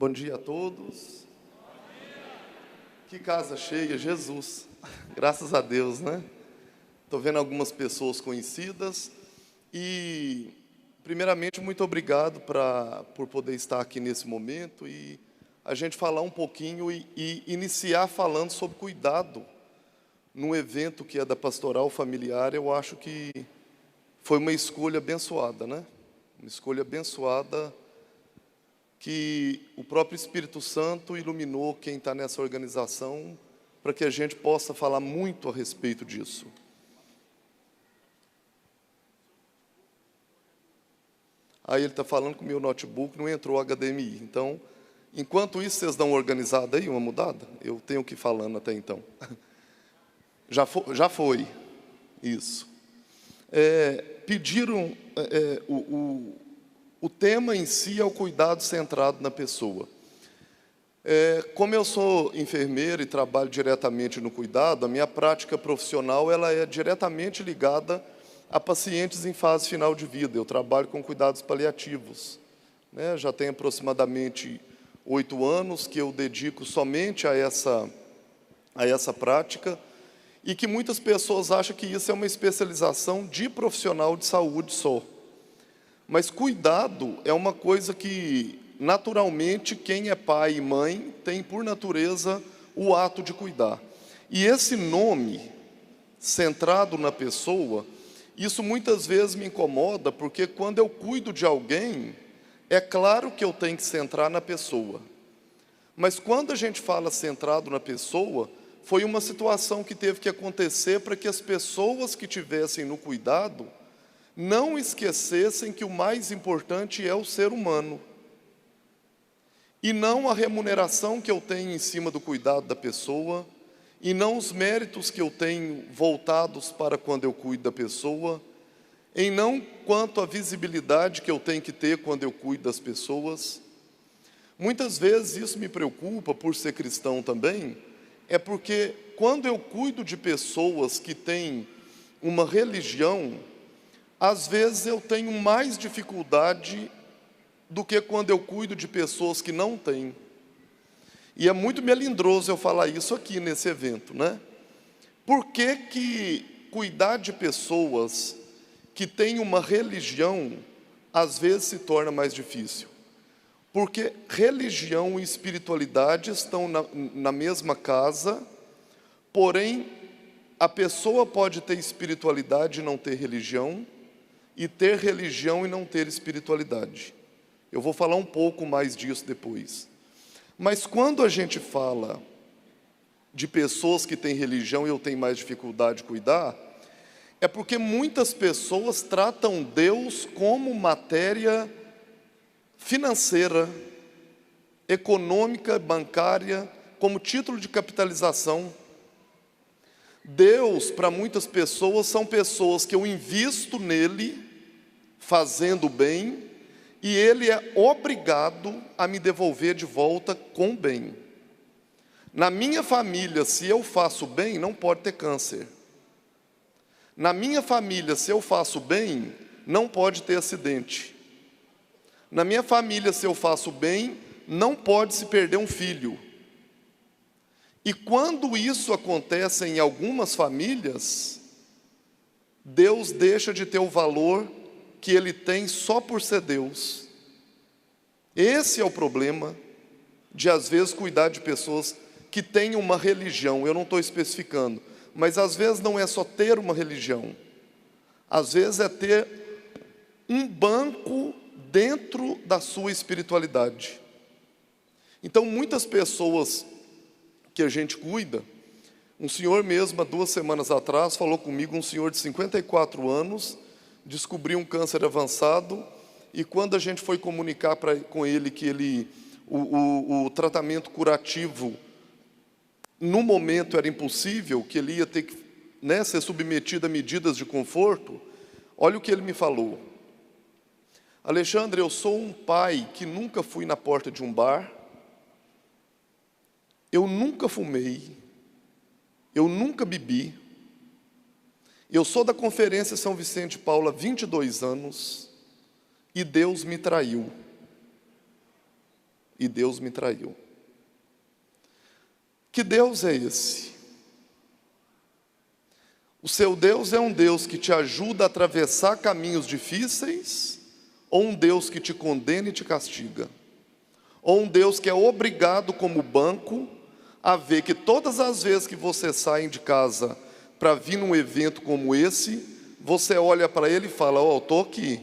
Bom dia a todos. Que casa cheia, Jesus. Graças a Deus, né? Estou vendo algumas pessoas conhecidas e, primeiramente, muito obrigado por poder estar aqui nesse momento e a gente falar um pouquinho e iniciar falando sobre cuidado num evento que é da Pastoral Familiar. Eu acho que foi uma escolha abençoada, né? Uma escolha abençoada que o próprio Espírito Santo iluminou quem está nessa organização para que a gente possa falar muito a respeito disso. Aí ele está falando que o meu notebook não entrou HDMI. Então, enquanto isso, vocês dão uma organizada aí, uma mudada? Eu tenho que ir falando até então. Já foi. Isso. Pediram... O tema em si é o cuidado centrado na pessoa. Como eu sou enfermeiro e trabalho diretamente no cuidado, a minha prática profissional ela é diretamente ligada a pacientes em fase final de vida. Eu trabalho com cuidados paliativos, né? Já tem aproximadamente 8 anos que eu dedico somente a essa prática e que muitas pessoas acham que isso é uma especialização de profissional de saúde só. Mas cuidado é uma coisa que, naturalmente, quem é pai e mãe tem, por natureza, o ato de cuidar. E esse nome, centrado na pessoa, isso muitas vezes me incomoda, porque quando eu cuido de alguém, é claro que eu tenho que centrar na pessoa. Mas quando a gente fala centrado na pessoa, foi uma situação que teve que acontecer para que as pessoas que tivessem no cuidado não esquecessem que o mais importante é o ser humano e não a remuneração que eu tenho em cima do cuidado da pessoa e não os méritos que eu tenho voltados para quando eu cuido da pessoa e não quanto à visibilidade que eu tenho que ter quando eu cuido das pessoas. Muitas vezes isso me preocupa por ser cristão também, é porque quando eu cuido de pessoas que têm uma religião, às vezes eu tenho mais dificuldade do que quando eu cuido de pessoas que não têm. E é muito melindroso eu falar isso aqui nesse evento, né? Por que cuidar de pessoas que têm uma religião, às vezes se torna mais difícil? Porque religião e espiritualidade estão na mesma casa, porém, a pessoa pode ter espiritualidade e não ter religião, e ter religião e não ter espiritualidade. Eu vou falar um pouco mais disso depois. Mas quando a gente fala de pessoas que têm religião e eu tenho mais dificuldade de cuidar, é porque muitas pessoas tratam Deus como matéria financeira, econômica, bancária, como título de capitalização. Deus, para muitas pessoas, são pessoas que eu invisto nele, fazendo bem, e ele é obrigado a me devolver de volta com bem. Na minha família, se eu faço bem, não pode ter câncer. Na minha família, se eu faço bem, não pode ter acidente. Na minha família, se eu faço bem, não pode se perder um filho. E quando isso acontece em algumas famílias, Deus deixa de ter o valor que ele tem só por ser Deus. Esse é o problema de, às vezes, cuidar de pessoas que têm uma religião. Eu não estou especificando, mas às vezes não é só ter uma religião. Às vezes é ter um banco dentro da sua espiritualidade. Então, muitas pessoas que a gente cuida, um senhor mesmo, há 2 semanas atrás, falou comigo, um senhor de 54 anos, descobriu um câncer avançado, e quando a gente foi comunicar com ele que o tratamento curativo, no momento era impossível, que ele ia ter que, né, ser submetido a medidas de conforto, olha o que ele me falou. Alexandre, eu sou um pai que nunca fui na porta de um bar, eu nunca fumei, eu nunca bebi, eu sou da Conferência São Vicente de Paulo há 22 anos e Deus me traiu. e Deus me traiu. Que Deus é esse? O seu Deus é um Deus que te ajuda a atravessar caminhos difíceis, ou um Deus que te condena e te castiga? Ou um Deus que é obrigado, como banco, a ver que todas as vezes que você sai de casa para vir num evento como esse, você olha para ele e fala: ó, eu estou aqui,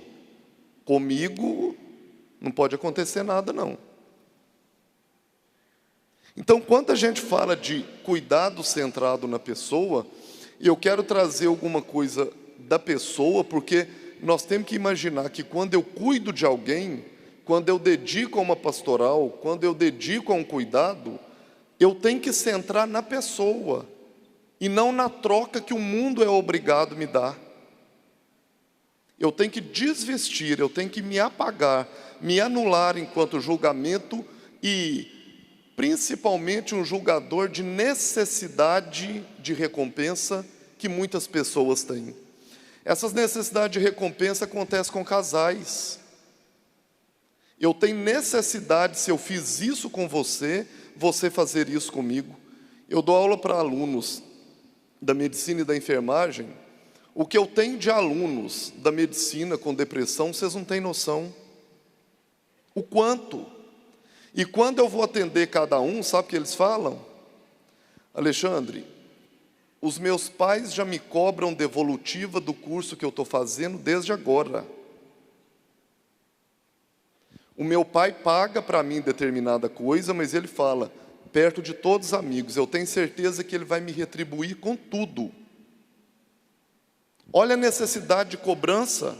comigo não pode acontecer nada não. Então, quando a gente fala de cuidado centrado na pessoa, eu quero trazer alguma coisa da pessoa, porque nós temos que imaginar que quando eu cuido de alguém, quando eu dedico a uma pastoral, quando eu dedico a um cuidado, eu tenho que centrar na pessoa, e não na troca que o mundo é obrigado a me dar. Eu tenho que desvestir, eu tenho que me apagar, me anular enquanto julgamento e principalmente um julgador de necessidade de recompensa que muitas pessoas têm. Essas necessidades de recompensa acontecem com casais. Eu tenho necessidade, se eu fiz isso com você, você fazer isso comigo. Eu dou aula para alunos da medicina e da enfermagem. O que eu tenho de alunos da medicina com depressão, vocês não têm noção. O quanto. E quando eu vou atender cada um, sabe o que eles falam? Alexandre, os meus pais já me cobram devolutiva do curso que eu estou fazendo desde agora. O meu pai paga para mim determinada coisa, mas ele fala, perto de todos os amigos, eu tenho certeza que ele vai me retribuir com tudo. Olha a necessidade de cobrança.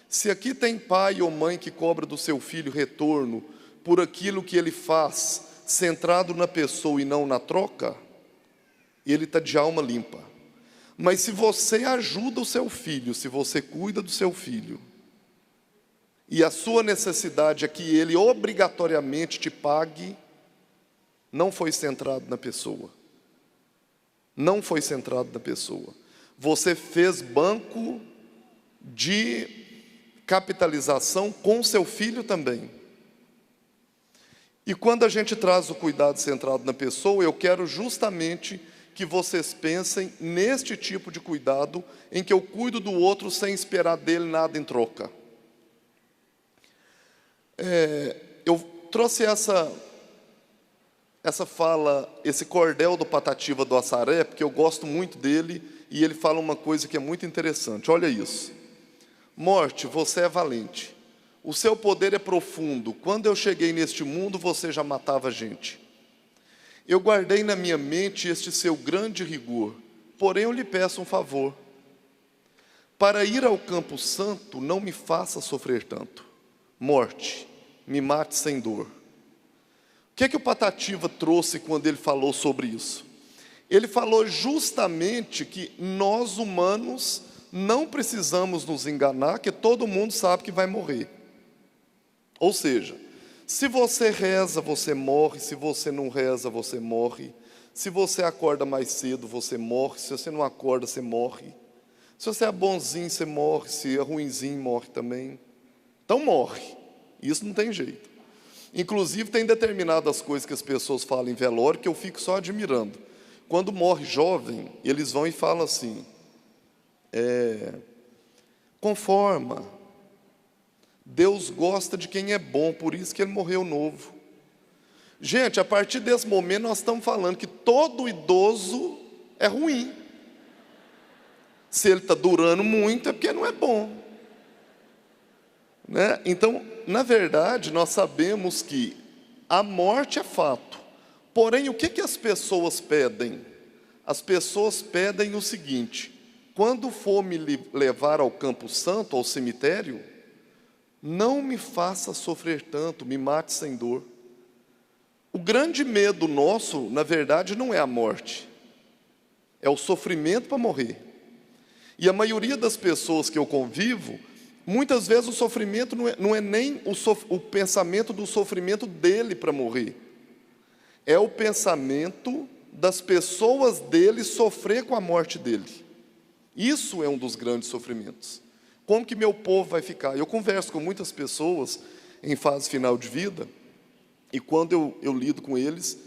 Se aqui tem pai ou mãe que cobra do seu filho retorno por aquilo que ele faz, centrado na pessoa e não na troca, ele está de alma limpa. Mas se você ajuda o seu filho, se você cuida do seu filho, e a sua necessidade é que ele obrigatoriamente te pague, não foi centrado na pessoa. Não foi centrado na pessoa. Você fez banco de capitalização com seu filho também. E quando a gente traz o cuidado centrado na pessoa, eu quero justamente que vocês pensem neste tipo de cuidado, em que eu cuido do outro sem esperar dele nada em troca. Eu trouxe essa fala, esse cordel do Patativa do Assaré, porque eu gosto muito dele, e ele fala uma coisa que é muito interessante. Olha isso. Morte, você é valente. O seu poder é profundo. Quando eu cheguei neste mundo, você já matava gente. Eu guardei na minha mente este seu grande rigor. Porém, eu lhe peço um favor. Para ir ao campo santo, não me faça sofrer tanto. Morte, me mate sem dor. O que é que o Patativa trouxe quando ele falou sobre isso? Ele falou justamente que nós humanos não precisamos nos enganar, que todo mundo sabe que vai morrer. Ou seja, se você reza, você morre. Se você não reza, você morre. Se você acorda mais cedo, você morre. Se você não acorda, você morre. Se você é bonzinho, você morre. Se é ruinzinho, morre também. Então morre. Isso não tem jeito. Inclusive tem determinadas coisas que as pessoas falam em velório que eu fico só admirando. Quando morre jovem, eles vão e falam assim, conforma, Deus gosta de quem é bom, por isso que ele morreu novo. Gente, a partir desse momento nós estamos falando que todo idoso é ruim. Se ele está durando muito é porque não é bom, né? Então, na verdade, nós sabemos que a morte é fato. Porém, o que as pessoas pedem? As pessoas pedem o seguinte: quando for me levar ao Campo Santo, ao cemitério, não me faça sofrer tanto, me mate sem dor. O grande medo nosso, na verdade, não é a morte, é o sofrimento para morrer. E a maioria das pessoas que eu convivo, muitas vezes o sofrimento não é nem o pensamento do sofrimento dele para morrer. É o pensamento das pessoas dele sofrer com a morte dele. Isso é um dos grandes sofrimentos. Como que meu povo vai ficar? Eu converso com muitas pessoas em fase final de vida, E quando eu lido com eles,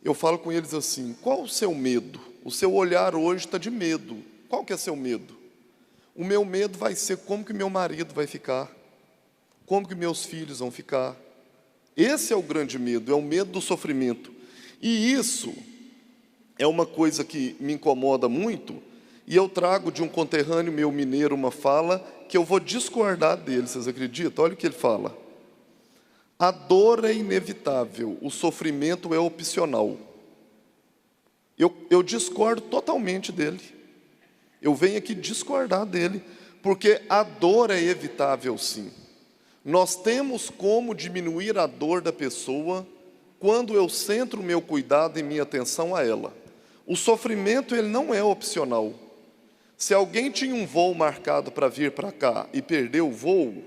eu falo com eles assim: qual o seu medo? O seu olhar hoje está de medo. Qual que é seu medo? O meu medo vai ser como que meu marido vai ficar, como que meus filhos vão ficar. Esse é o grande medo, é o medo do sofrimento. E isso é uma coisa que me incomoda muito, e eu trago de um conterrâneo meu mineiro uma fala que eu vou discordar dele, vocês acreditam? Olha o que ele fala: a dor é inevitável, o sofrimento é opcional. Eu discordo totalmente dele. Eu venho aqui discordar dele, porque a dor é evitável sim. Nós temos como diminuir a dor da pessoa quando eu centro o meu cuidado e minha atenção a ela. O sofrimento, ele não é opcional. Se alguém tinha um voo marcado para vir para cá e perdeu o voo,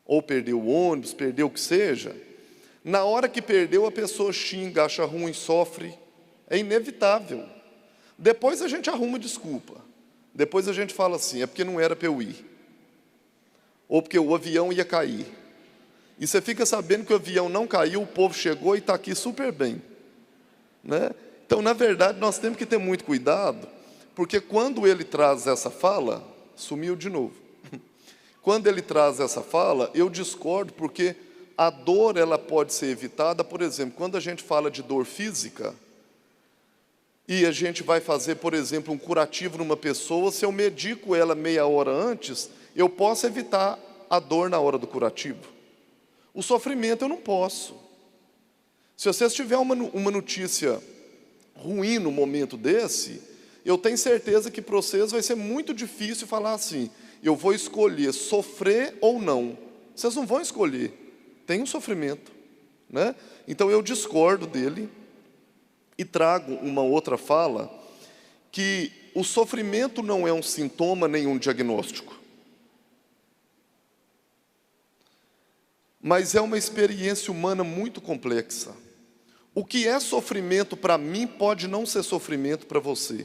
ou perdeu o ônibus, perdeu o que seja, na hora que perdeu a pessoa xinga, acha ruim, sofre, é inevitável. Depois a gente arruma desculpa. Depois a gente fala assim: é porque não era para eu ir. Ou porque o avião ia cair. E você fica sabendo que o avião não caiu, o povo chegou e está aqui super bem, né? Então, na verdade, nós temos que ter muito cuidado, porque quando ele traz essa fala, sumiu de novo. Quando ele traz essa fala, eu discordo, porque a dor ela pode ser evitada. Por exemplo, quando a gente fala de dor física, e a gente vai fazer, por exemplo, um curativo numa pessoa, se eu medico ela meia hora antes, eu posso evitar a dor na hora do curativo. O sofrimento eu não posso. Se você tiver uma notícia ruim no momento desse, eu tenho certeza que para vocês vai ser muito difícil falar assim: eu vou escolher sofrer ou não. Vocês não vão escolher, tem um sofrimento, né? Então eu discordo dele e trago uma outra fala, que o sofrimento não é um sintoma nem um diagnóstico, mas é uma experiência humana muito complexa. O que é sofrimento para mim pode não ser sofrimento para você.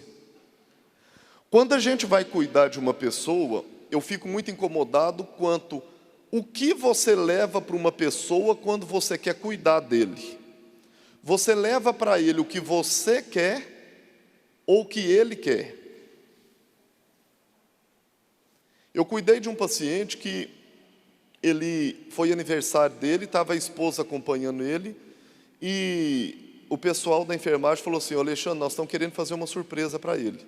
Quando a gente vai cuidar de uma pessoa, eu fico muito incomodado quanto o que você leva para uma pessoa quando você quer cuidar dele. Você leva para ele o que você quer ou o que ele quer. Eu cuidei de um paciente que foi aniversário dele, estava a esposa acompanhando ele, e o pessoal da enfermagem falou assim: Alexandre, nós estamos querendo fazer uma surpresa para ele.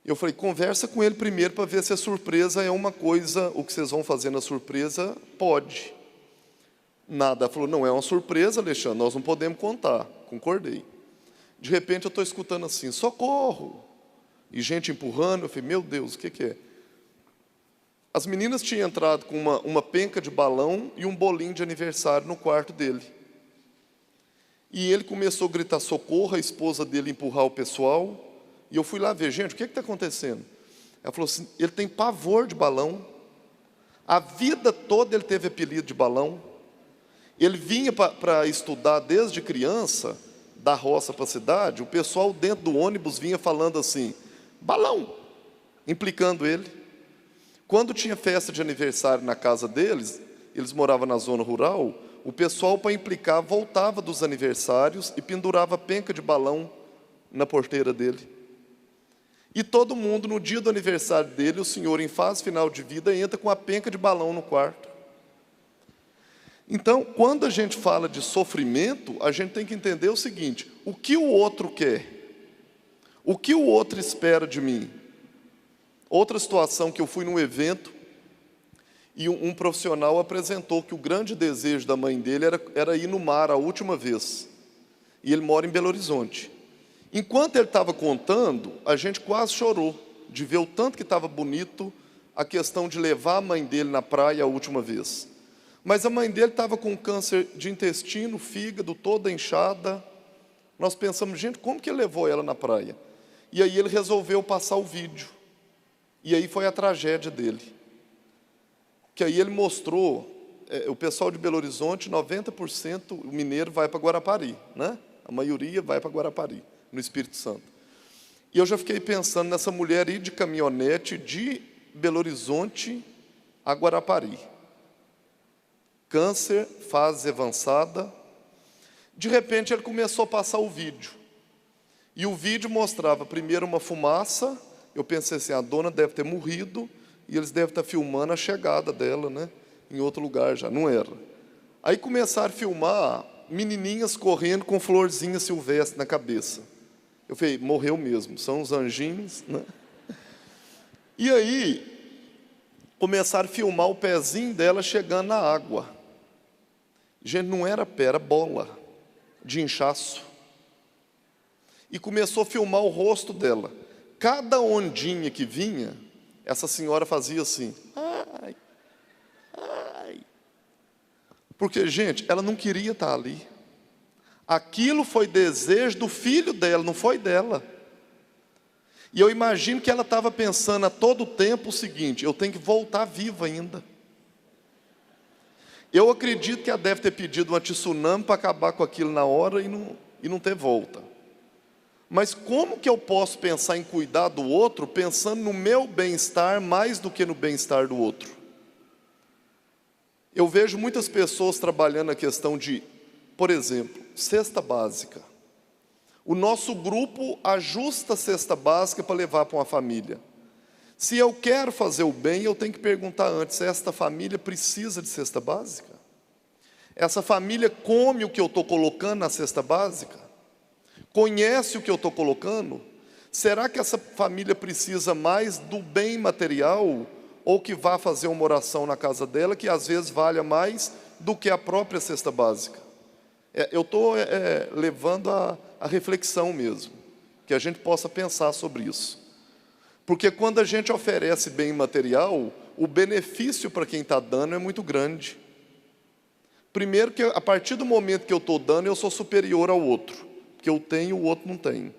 Eu falei: conversa com ele primeiro para ver se a surpresa é uma coisa, o que vocês vão fazer na surpresa pode. Nada. Ela falou: não é uma surpresa, Alexandre, nós não podemos contar. Concordei. De repente eu estou escutando assim: socorro! E gente empurrando. Eu falei: meu Deus, o que é? As meninas tinham entrado com uma penca de balão e um bolinho de aniversário no quarto dele. E ele começou a gritar socorro, a esposa dele empurrar o pessoal. E eu fui lá ver: gente, o que está acontecendo? Ela falou assim: ele tem pavor de balão. A vida toda ele teve apelido de balão. Ele vinha para estudar desde criança, da roça para a cidade. O pessoal dentro do ônibus vinha falando assim: balão, implicando ele. Quando tinha festa de aniversário na casa deles, eles moravam na zona rural, o pessoal, para implicar, voltava dos aniversários e pendurava penca de balão na porteira dele. E todo mundo, no dia do aniversário dele, o senhor, em fase final de vida, entra com a penca de balão no quarto. Então, quando a gente fala de sofrimento, a gente tem que entender o seguinte: o que o outro quer? O que o outro espera de mim? Outra situação, que eu fui num evento e um profissional apresentou que o grande desejo da mãe dele era ir no mar a última vez. E ele mora em Belo Horizonte. Enquanto ele estava contando, a gente quase chorou de ver o tanto que estava bonito a questão de levar a mãe dele na praia a última vez. Mas a mãe dele estava com câncer de intestino, fígado, toda inchada. Nós pensamos: gente, como que ele levou ela na praia? E aí ele resolveu passar o vídeo. E aí foi a tragédia dele. Que aí ele mostrou, o pessoal de Belo Horizonte, 90% o mineiro vai para Guarapari, né? A maioria vai para Guarapari, no Espírito Santo. E eu já fiquei pensando nessa mulher ir de caminhonete de Belo Horizonte a Guarapari. câncer, fase avançada. De repente ele começou a passar o vídeo. E o vídeo mostrava primeiro uma fumaça. Eu pensei assim, a dona deve ter morrido e eles devem estar filmando a chegada dela, né, em outro lugar já. Não era. Aí começaram a filmar menininhas correndo com florzinha silvestre na cabeça. Eu falei, morreu mesmo, são os anjinhos, né? E aí começaram a filmar o pezinho dela chegando na água. Gente, não era pé, era bola de inchaço. E começou a filmar o rosto dela. Cada ondinha que vinha, essa senhora fazia assim. Ai, ai. Porque, gente, ela não queria estar ali. Aquilo foi desejo do filho dela, não foi dela. E eu imagino que ela estava pensando a todo tempo o seguinte, eu tenho que voltar viva ainda. Eu acredito que ela deve ter pedido uma tsunami para acabar com aquilo na hora e não ter volta. Mas como que eu posso pensar em cuidar do outro pensando no meu bem-estar mais do que no bem-estar do outro? Eu vejo muitas pessoas trabalhando a questão de, por exemplo, cesta básica. O nosso grupo ajusta a cesta básica para levar para uma família. Se eu quero fazer o bem, eu tenho que perguntar antes, esta família precisa de cesta básica? Essa família come o que eu estou colocando na cesta básica? Conhece o que eu estou colocando? Será que essa família precisa mais do bem material ou que vá fazer uma oração na casa dela, que às vezes valha mais do que a própria cesta básica? Eu estou levando a reflexão mesmo, que a gente possa pensar sobre isso. Porque quando a gente oferece bem material, o benefício para quem está dando é muito grande. Primeiro que a partir do momento que eu estou dando, eu sou superior ao outro, porque eu tenho, o outro não tem.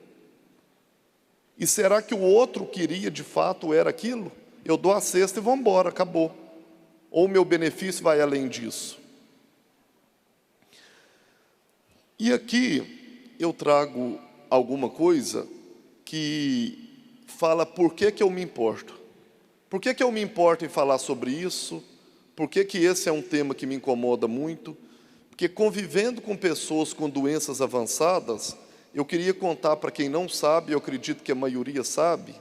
E será que o outro queria, de fato, era aquilo? Eu dou a cesta e vou embora, acabou. Ou o meu benefício vai além disso? E aqui eu trago alguma coisa que fala por que eu me importo. Por que eu me importo em falar sobre isso? Por que esse é um tema que me incomoda muito? Porque convivendo com pessoas com doenças avançadas, eu queria contar para quem não sabe, eu acredito que a maioria sabe,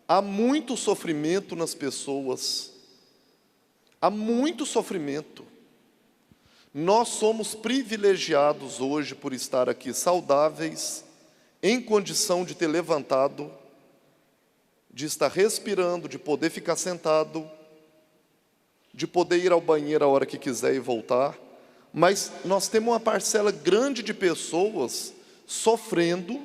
há muito sofrimento nas pessoas. Há muito sofrimento. Nós somos privilegiados hoje por estar aqui saudáveis, em condição de ter levantado, de estar respirando, de poder ficar sentado, de poder ir ao banheiro a hora que quiser e voltar. Mas nós temos uma parcela grande de pessoas sofrendo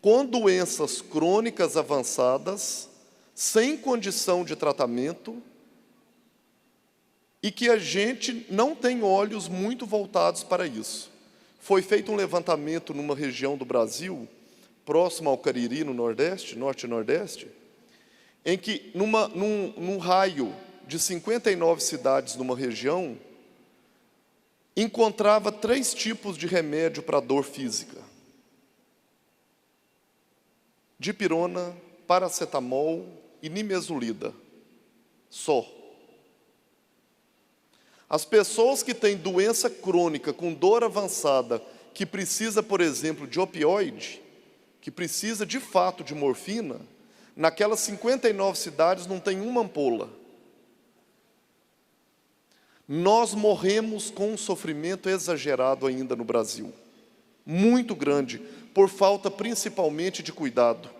com doenças crônicas avançadas, sem condição de tratamento, e que a gente não tem olhos muito voltados para isso. Foi feito um levantamento numa região do Brasil, próximo ao Cariri, no Nordeste, Norte e Nordeste, em que num raio de 59 cidades numa região, encontrava 3 tipos de remédio para dor física: dipirona, paracetamol e nimesulida. Só. As pessoas que têm doença crônica, com dor avançada, que precisa, por exemplo, de opioide, que precisa de fato de morfina, naquelas 59 cidades não tem uma ampola. Nós morremos com um sofrimento exagerado ainda no Brasil, muito grande, por falta principalmente de cuidado.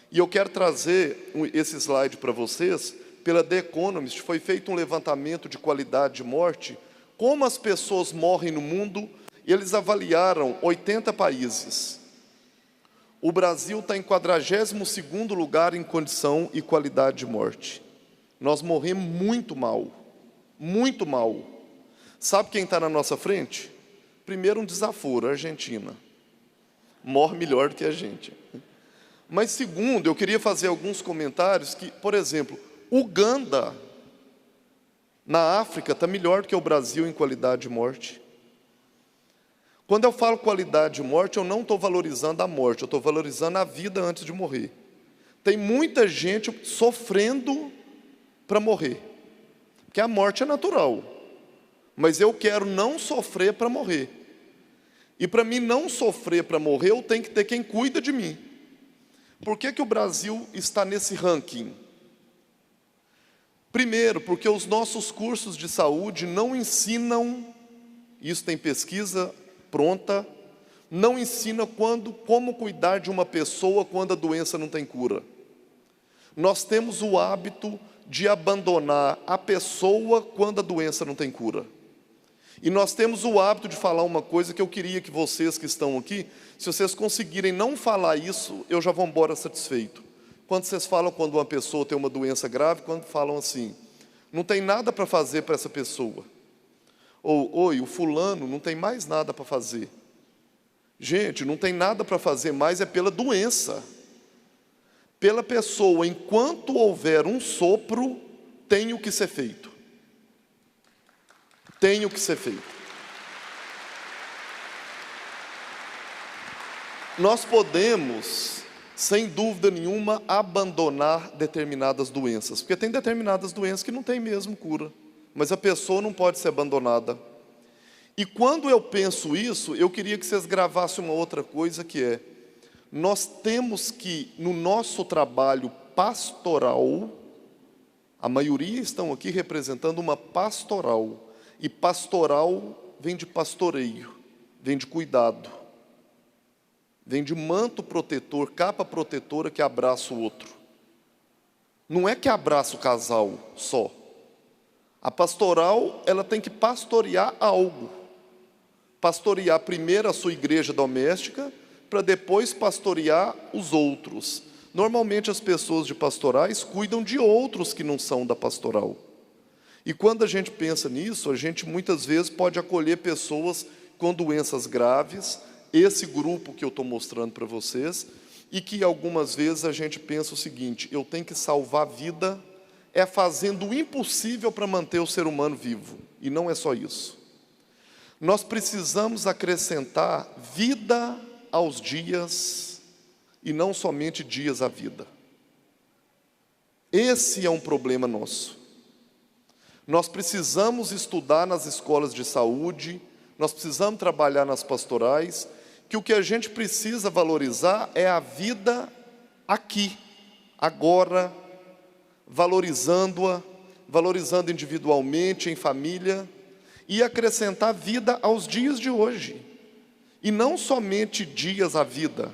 E eu quero trazer esse slide para vocês. Pela The Economist foi feito um levantamento de qualidade de morte, como as pessoas morrem no mundo, e eles avaliaram 80 países. O Brasil está em 42º lugar em condição e qualidade de morte. Nós morremos muito mal, muito mal. Sabe quem está na nossa frente? Primeiro, um desaforo, a Argentina. Morre melhor do que a gente. Mas segundo, eu queria fazer alguns comentários que, por exemplo, Uganda, na África, está melhor do que o Brasil em qualidade de morte. Quando eu falo qualidade de morte, eu não estou valorizando a morte, eu estou valorizando a vida antes de morrer. Tem muita gente sofrendo para morrer, porque a morte é natural, mas eu quero não sofrer para morrer. E para mim não sofrer para morrer, eu tenho que ter quem cuida de mim. Por que que o Brasil está nesse ranking? Primeiro, porque os nossos cursos de saúde não ensinam, isso tem pesquisa pronta, não ensina como cuidar de uma pessoa quando a doença não tem cura. Nós temos o hábito de abandonar a pessoa quando a doença não tem cura. E nós temos o hábito de falar uma coisa que eu queria que vocês que estão aqui, se vocês conseguirem não falar isso, eu já vou embora satisfeito. Quando vocês falam quando uma pessoa tem uma doença grave, quando falam assim, não tem nada para fazer para essa pessoa. Ou, oi, o fulano não tem mais nada para fazer. Gente, não tem nada para fazer mais, é pela doença. Pela pessoa, enquanto houver um sopro, tem o que ser feito. Tem o que ser feito. Nós podemos, sem dúvida nenhuma, abandonar determinadas doenças, porque tem determinadas doenças que não tem mesmo cura, mas a pessoa não pode ser abandonada. E quando eu penso isso, eu queria que vocês gravassem uma outra coisa, que é, nós temos que, no nosso trabalho pastoral, a maioria estão aqui representando uma pastoral, e pastoral vem de pastoreio, vem de cuidado, vem de manto protetor, capa protetora que abraça o outro. Não é que abraça o casal só. A pastoral, ela tem que pastorear algo. Pastorear primeiro a sua igreja doméstica, para depois pastorear os outros. Normalmente as pessoas de pastorais cuidam de outros que não são da pastoral. E quando a gente pensa nisso, a gente muitas vezes pode acolher pessoas com doenças graves, esse grupo que eu estou mostrando para vocês, e que algumas vezes a gente pensa o seguinte, eu tenho que salvar a vida, é fazendo o impossível para manter o ser humano vivo. E não é só isso. Nós precisamos acrescentar vida aos dias, e não somente dias à vida. Esse é um problema nosso. Nós precisamos estudar nas escolas de saúde, nós precisamos trabalhar nas pastorais, que o que a gente precisa valorizar é a vida aqui, agora, valorizando-a, valorizando individualmente, em família, e acrescentar vida aos dias de hoje. E não somente dias à vida.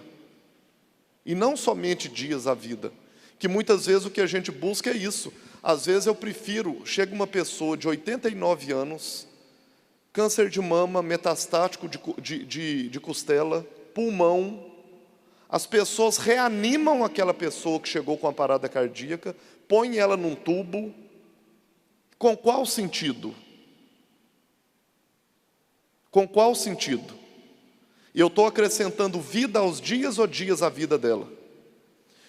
E não somente dias à vida. Que muitas vezes o que a gente busca é isso. Às vezes eu prefiro, chega uma pessoa de 89 anos, câncer de mama, metastático de costela, pulmão, as pessoas reanimam aquela pessoa que chegou com a parada cardíaca, põem ela num tubo, com qual sentido? Com qual sentido? Eu estou acrescentando vida aos dias ou dias à vida dela?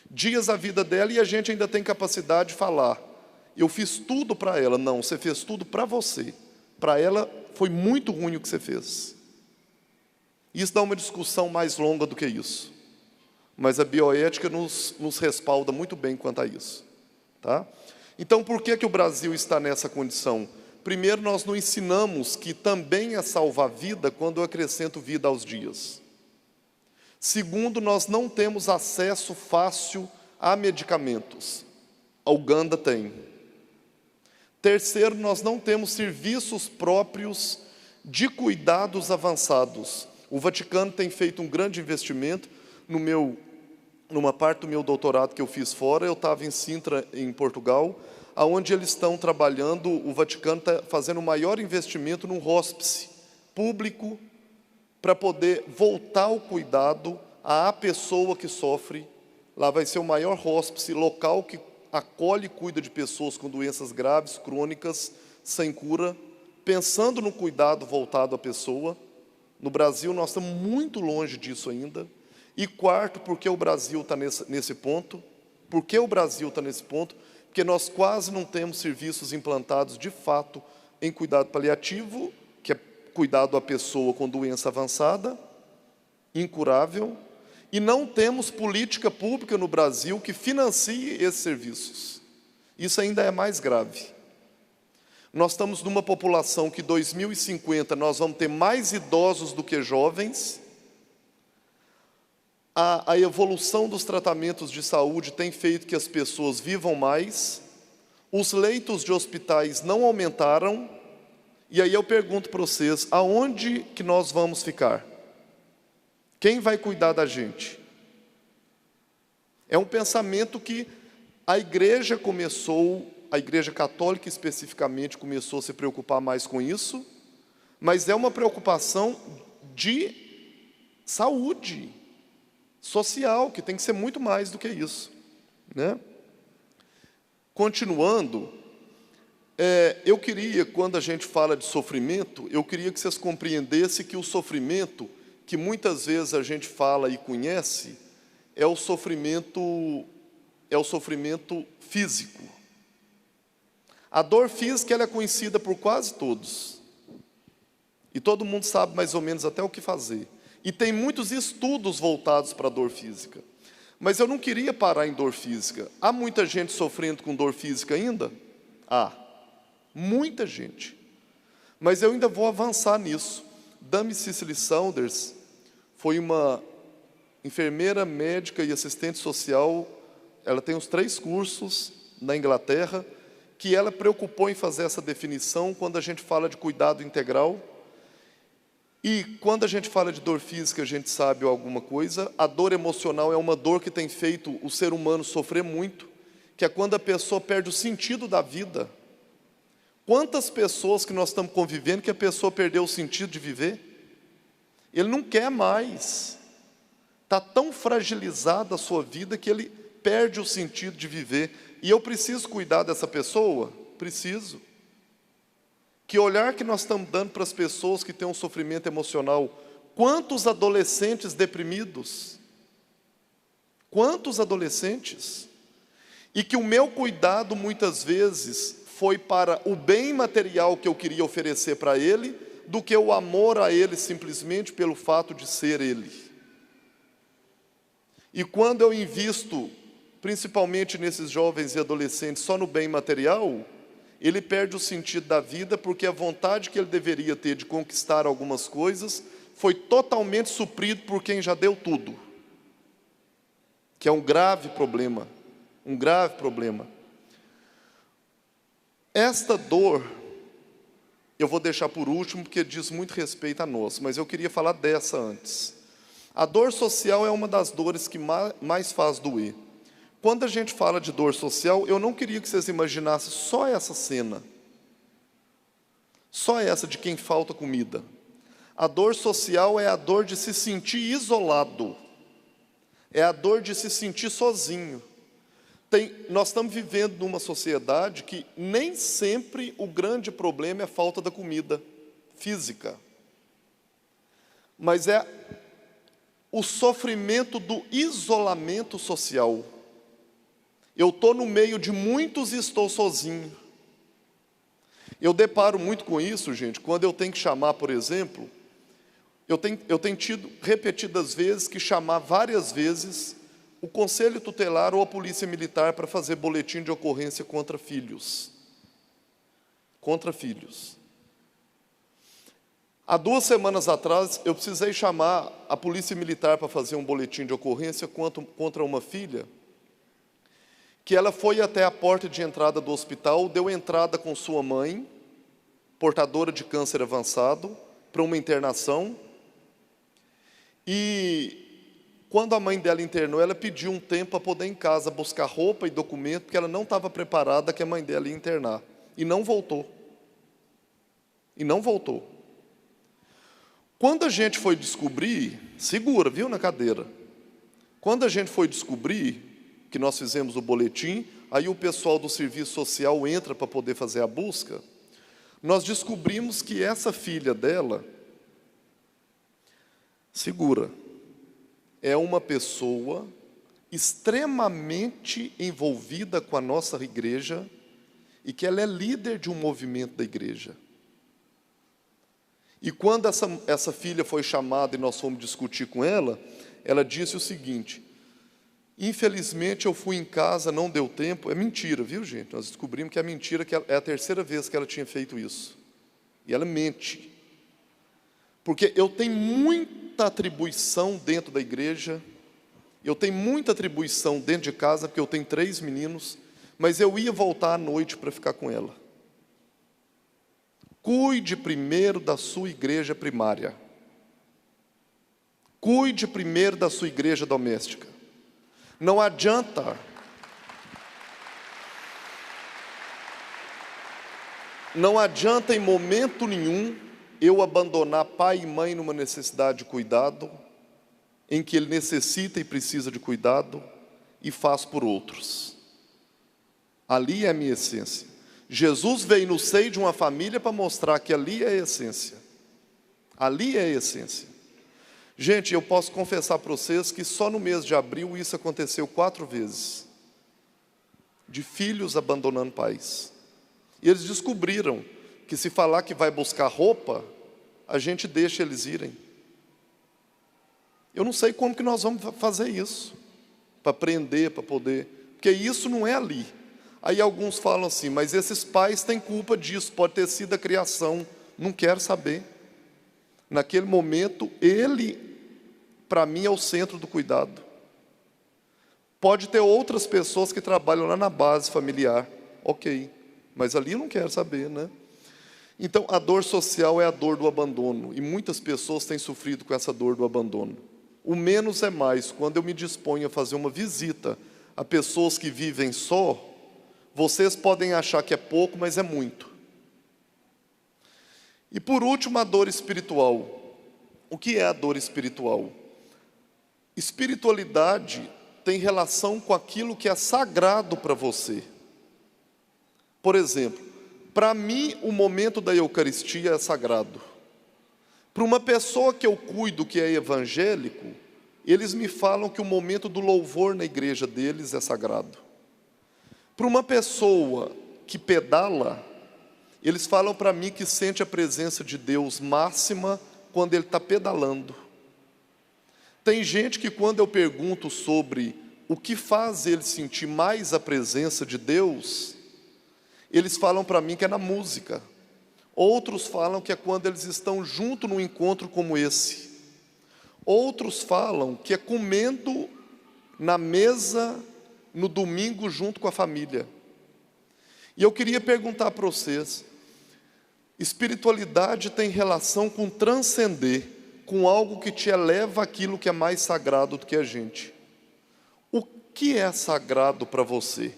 Dias à vida dela e a gente ainda tem capacidade de falar, eu fiz tudo para ela. Não, você fez tudo para você. Para ela foi muito ruim o que você fez. Isso dá uma discussão mais longa do que isso. Mas a bioética nos respalda muito bem quanto a isso. Tá? Então, por que o Brasil está nessa condição? Primeiro, nós não ensinamos que também é salvar vida quando eu acrescento vida aos dias. Segundo, nós não temos acesso fácil a medicamentos. A Uganda tem. Terceiro, nós não temos serviços próprios de cuidados avançados. O Vaticano tem feito um grande investimento. Numa parte do meu doutorado que eu fiz fora, eu estava em Sintra, em Portugal, onde eles estão trabalhando, o Vaticano está fazendo o maior investimento num hóspice público para poder voltar o cuidado à pessoa que sofre. Lá vai ser o maior hóspice local que acolhe e cuida de pessoas com doenças graves, crônicas, sem cura, pensando no cuidado voltado à pessoa. No Brasil nós estamos muito longe disso ainda. E quarto, porque o Brasil está nesse ponto? Por que o Brasil está nesse ponto? Porque nós quase não temos serviços implantados de fato em cuidado paliativo, que é cuidado à pessoa com doença avançada, incurável, e não temos política pública no Brasil que financie esses serviços. Isso ainda é mais grave. Nós estamos numa população que, em 2050, nós vamos ter mais idosos do que jovens. A evolução dos tratamentos de saúde tem feito que as pessoas vivam mais. Os leitos de hospitais não aumentaram. E aí eu pergunto para vocês, aonde que nós vamos ficar? Quem vai cuidar da gente? É um pensamento que a igreja a Igreja Católica especificamente começou a se preocupar mais com isso, mas é uma preocupação de saúde social, que tem que ser muito mais do que isso, né? Continuando, eu queria, quando a gente fala de sofrimento, eu queria que vocês compreendessem que o sofrimento, que muitas vezes a gente fala e conhece, é o sofrimento físico. A dor física ela é conhecida por quase todos. E todo mundo sabe mais ou menos até o que fazer. E tem muitos estudos voltados para a dor física. Mas eu não queria parar em dor física. Há muita gente sofrendo com dor física ainda? Há. Muita gente. Mas eu ainda vou avançar nisso. Dame Cicely Saunders foi uma enfermeira, médica e assistente social. Ela tem os 3 cursos na Inglaterra, que ela preocupou em fazer essa definição quando a gente fala de cuidado integral. E quando a gente fala de dor física, a gente sabe alguma coisa. A dor emocional é uma dor que tem feito o ser humano sofrer muito, que é quando a pessoa perde o sentido da vida. Quantas pessoas que nós estamos convivendo que a pessoa perdeu o sentido de viver? Ele não quer mais. Está tão fragilizada a sua vida que ele perde o sentido de viver. E eu preciso cuidar dessa pessoa? Preciso. Que olhar que nós estamos dando para as pessoas que têm um sofrimento emocional? Quantos adolescentes deprimidos? Quantos adolescentes? E que o meu cuidado muitas vezes foi para o bem material que eu queria oferecer para ele, do que o amor a ele simplesmente pelo fato de ser ele. E quando eu invisto, principalmente nesses jovens e adolescentes, só no bem material, ele perde o sentido da vida, porque a vontade que ele deveria ter de conquistar algumas coisas foi totalmente suprido por quem já deu tudo, que é um grave problema, um grave problema. Esta dor, eu vou deixar por último, porque diz muito respeito a nós, mas eu queria falar dessa antes. A dor social é uma das dores que mais faz doer. Quando a gente fala de dor social, eu não queria que vocês imaginassem só essa cena. Só essa de quem falta comida. A dor social é a dor de se sentir isolado. É a dor de se sentir sozinho. Nós estamos vivendo numa sociedade que nem sempre o grande problema é a falta da comida física. Mas é o sofrimento do isolamento social. Eu estou no meio de muitos e estou sozinho. Eu deparo muito com isso, gente, quando eu tenho que chamar, por exemplo, eu tenho tido repetidas vezes que chamar várias vezes o Conselho Tutelar ou a Polícia Militar para fazer boletim de ocorrência contra filhos. Contra filhos. Há 2 semanas atrás, eu precisei chamar a Polícia Militar para fazer um boletim de ocorrência contra uma filha, que ela foi até a porta de entrada do hospital, deu entrada com sua mãe, portadora de câncer avançado, para uma internação. E quando a mãe dela internou, ela pediu um tempo para poder ir em casa buscar roupa e documento, porque ela não estava preparada que a mãe dela ia internar. E não voltou. E não voltou. Quando a gente foi descobrir, segura, viu, na cadeira. Quando a gente foi descobrir que nós fizemos o boletim, aí o pessoal do serviço social entra para poder fazer a busca, nós descobrimos que essa filha dela, segura, é uma pessoa extremamente envolvida com a nossa igreja e que ela é líder de um movimento da igreja. E quando essa filha foi chamada e nós fomos discutir com ela, ela disse o seguinte: Infelizmente, eu fui em casa, não deu tempo. É mentira, viu, gente? Nós descobrimos que é mentira, que é a terceira vez que ela tinha feito isso. E ela mente. Porque eu tenho muita atribuição dentro da igreja, eu tenho muita atribuição dentro de casa, porque eu tenho 3 meninos, mas eu ia voltar à noite para ficar com ela. Cuide primeiro da sua igreja primária. Cuide primeiro da sua igreja doméstica. Não adianta. Não adianta em momento nenhum eu abandonar pai e mãe numa necessidade de cuidado, em que ele necessita e precisa de cuidado, e faz por outros. Ali é a minha essência. Jesus veio no seio de uma família para mostrar que ali é a essência. Ali é a essência. Gente, eu posso confessar para vocês que só no mês de abril isso aconteceu 4 vezes. De filhos abandonando pais. E eles descobriram que se falar que vai buscar roupa, a gente deixa eles irem. Eu não sei como que nós vamos fazer isso, para aprender, para poder, porque isso não é ali. Aí alguns falam assim, mas esses pais têm culpa disso, pode ter sido a criação, não quero saber. Naquele momento, ele, para mim, é o centro do cuidado. Pode ter outras pessoas que trabalham lá na base familiar, ok, mas ali eu não quero saber, né? Então, a dor social é a dor do abandono, e muitas pessoas têm sofrido com essa dor do abandono. O menos é mais. Quando eu me disponho a fazer uma visita a pessoas que vivem só, vocês podem achar que é pouco, mas é muito. E por último, a dor espiritual. O que é a dor espiritual? Espiritualidade tem relação com aquilo que é sagrado para você. Por exemplo, para mim, o momento da Eucaristia é sagrado. Para uma pessoa que eu cuido que é evangélico, eles me falam que o momento do louvor na igreja deles é sagrado. Para uma pessoa que pedala, eles falam para mim que sente a presença de Deus máxima quando ele está pedalando. Tem gente que quando eu pergunto sobre o que faz ele sentir mais a presença de Deus, eles falam para mim que é na música. Outros falam que é quando eles estão junto num encontro como esse. Outros falam que é comendo na mesa no domingo junto com a família. E eu queria perguntar para vocês, espiritualidade tem relação com transcender, com algo que te eleva àquilo que é mais sagrado do que a gente. O que é sagrado para você?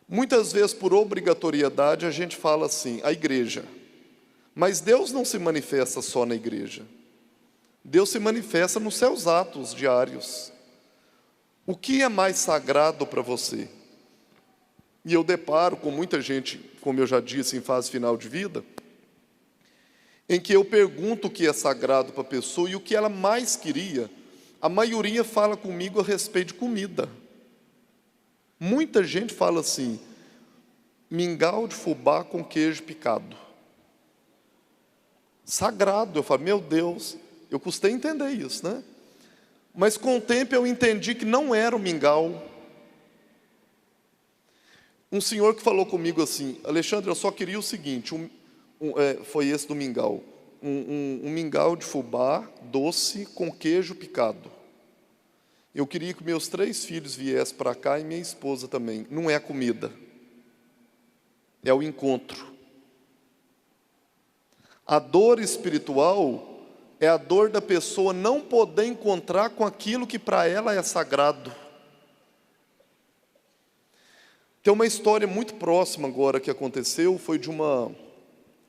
Muitas vezes, por obrigatoriedade, a gente fala assim, a igreja. Mas Deus não se manifesta só na igreja. Deus se manifesta nos seus atos diários. O que é mais sagrado para você? E eu deparo com muita gente, como eu já disse, em fase final de vida, em que eu pergunto o que é sagrado para a pessoa e o que ela mais queria. A maioria fala comigo a respeito de comida. Muita gente fala assim, mingau de fubá com queijo picado. Sagrado. Eu falo, meu Deus, eu custei entender isso, né? Mas com o tempo eu entendi que não era o mingau. Um senhor que falou comigo assim, Alexandre, eu só queria o seguinte, foi esse do mingau, um mingau de fubá doce com queijo picado. Eu queria que meus 3 filhos viessem para cá e minha esposa também. Não é a comida, é o encontro. A dor espiritual é a dor da pessoa não poder encontrar com aquilo que para ela é sagrado. Tem uma história muito próxima agora que aconteceu, foi de uma...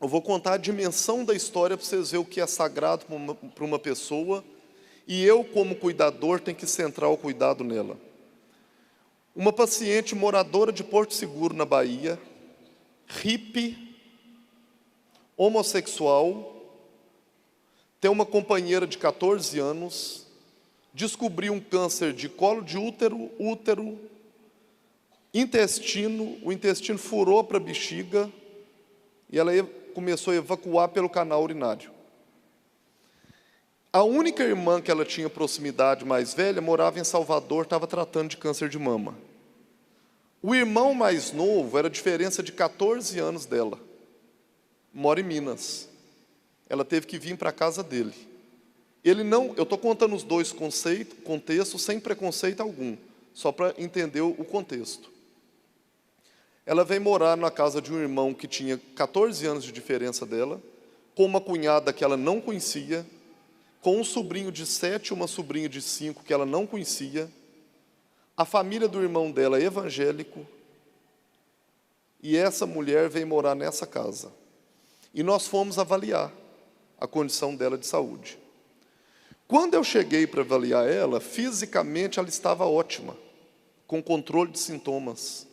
Eu vou contar a dimensão da história para vocês verem o que é sagrado para uma pessoa, e eu, como cuidador, tenho que centrar o cuidado nela. Uma paciente moradora de Porto Seguro, na Bahia, hippie, homossexual, tem uma companheira de 14 anos, descobriu um câncer de colo de útero, intestino, o intestino furou para a bexiga e ela começou a evacuar pelo canal urinário. A única irmã que ela tinha proximidade mais velha morava em Salvador, estava tratando de câncer de mama. O irmão mais novo era a diferença de 14 anos dela. Mora em Minas. Ela teve que vir para a casa dele. Ele não, eu estou contando os dois contextos sem preconceito algum, só para entender o contexto. Ela veio morar na casa de um irmão que tinha 14 anos de diferença dela, com uma cunhada que ela não conhecia, com um sobrinho de 7 e uma sobrinha de 5 que ela não conhecia. A família do irmão dela é evangélico, e essa mulher veio morar nessa casa. E nós fomos avaliar a condição dela de saúde. Quando eu cheguei para avaliar ela, fisicamente ela estava ótima, com controle de sintomas.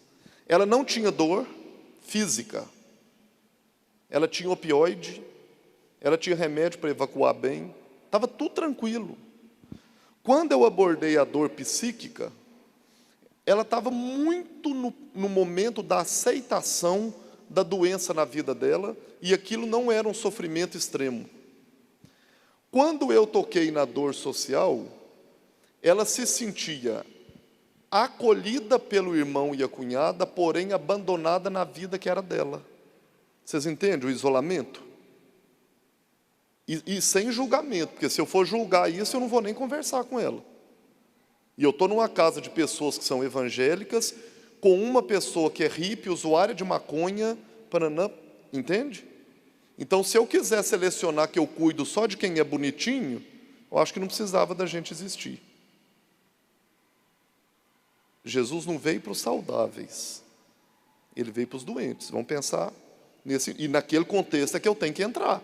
Ela não tinha dor física, ela tinha opioide, ela tinha remédio para evacuar bem, estava tudo tranquilo. Quando eu abordei a dor psíquica, ela estava muito no momento da aceitação da doença na vida dela, e aquilo não era um sofrimento extremo. Quando eu toquei na dor social, ela se sentia acolhida pelo irmão e a cunhada, porém abandonada na vida que era dela. Vocês entendem o isolamento? E sem julgamento, porque se eu for julgar isso, eu não vou nem conversar com ela. E eu estou numa casa de pessoas que são evangélicas, com uma pessoa que é hippie, usuária de maconha, paranã, entende? Então, se eu quiser selecionar que eu cuido só de quem é bonitinho, eu acho que não precisava da gente existir. Jesus não veio para os saudáveis, ele veio para os doentes. Vamos pensar nesse, e naquele contexto é que eu tenho que entrar.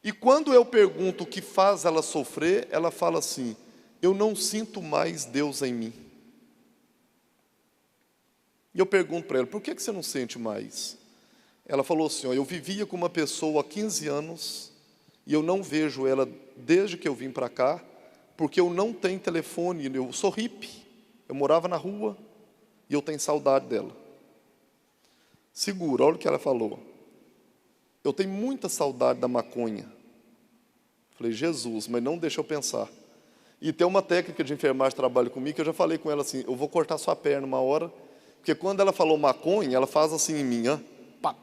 E quando eu pergunto o que faz ela sofrer, ela fala assim: eu não sinto mais Deus em mim. E eu pergunto para ela: por que você não sente mais? Ela falou assim: eu vivia com uma pessoa há 15 anos, e eu não vejo ela desde que eu vim para cá, porque eu não tenho telefone, eu sou hippie. Eu morava na rua e eu tenho saudade dela. Segura, olha o que ela falou. Eu tenho muita saudade da maconha. Falei: Jesus, mas não deixa eu pensar. E tem uma técnica de enfermagem que trabalha comigo, que eu já falei com ela assim: eu vou cortar sua perna uma hora, porque quando ela falou maconha, ela faz assim em mim, ó, pá.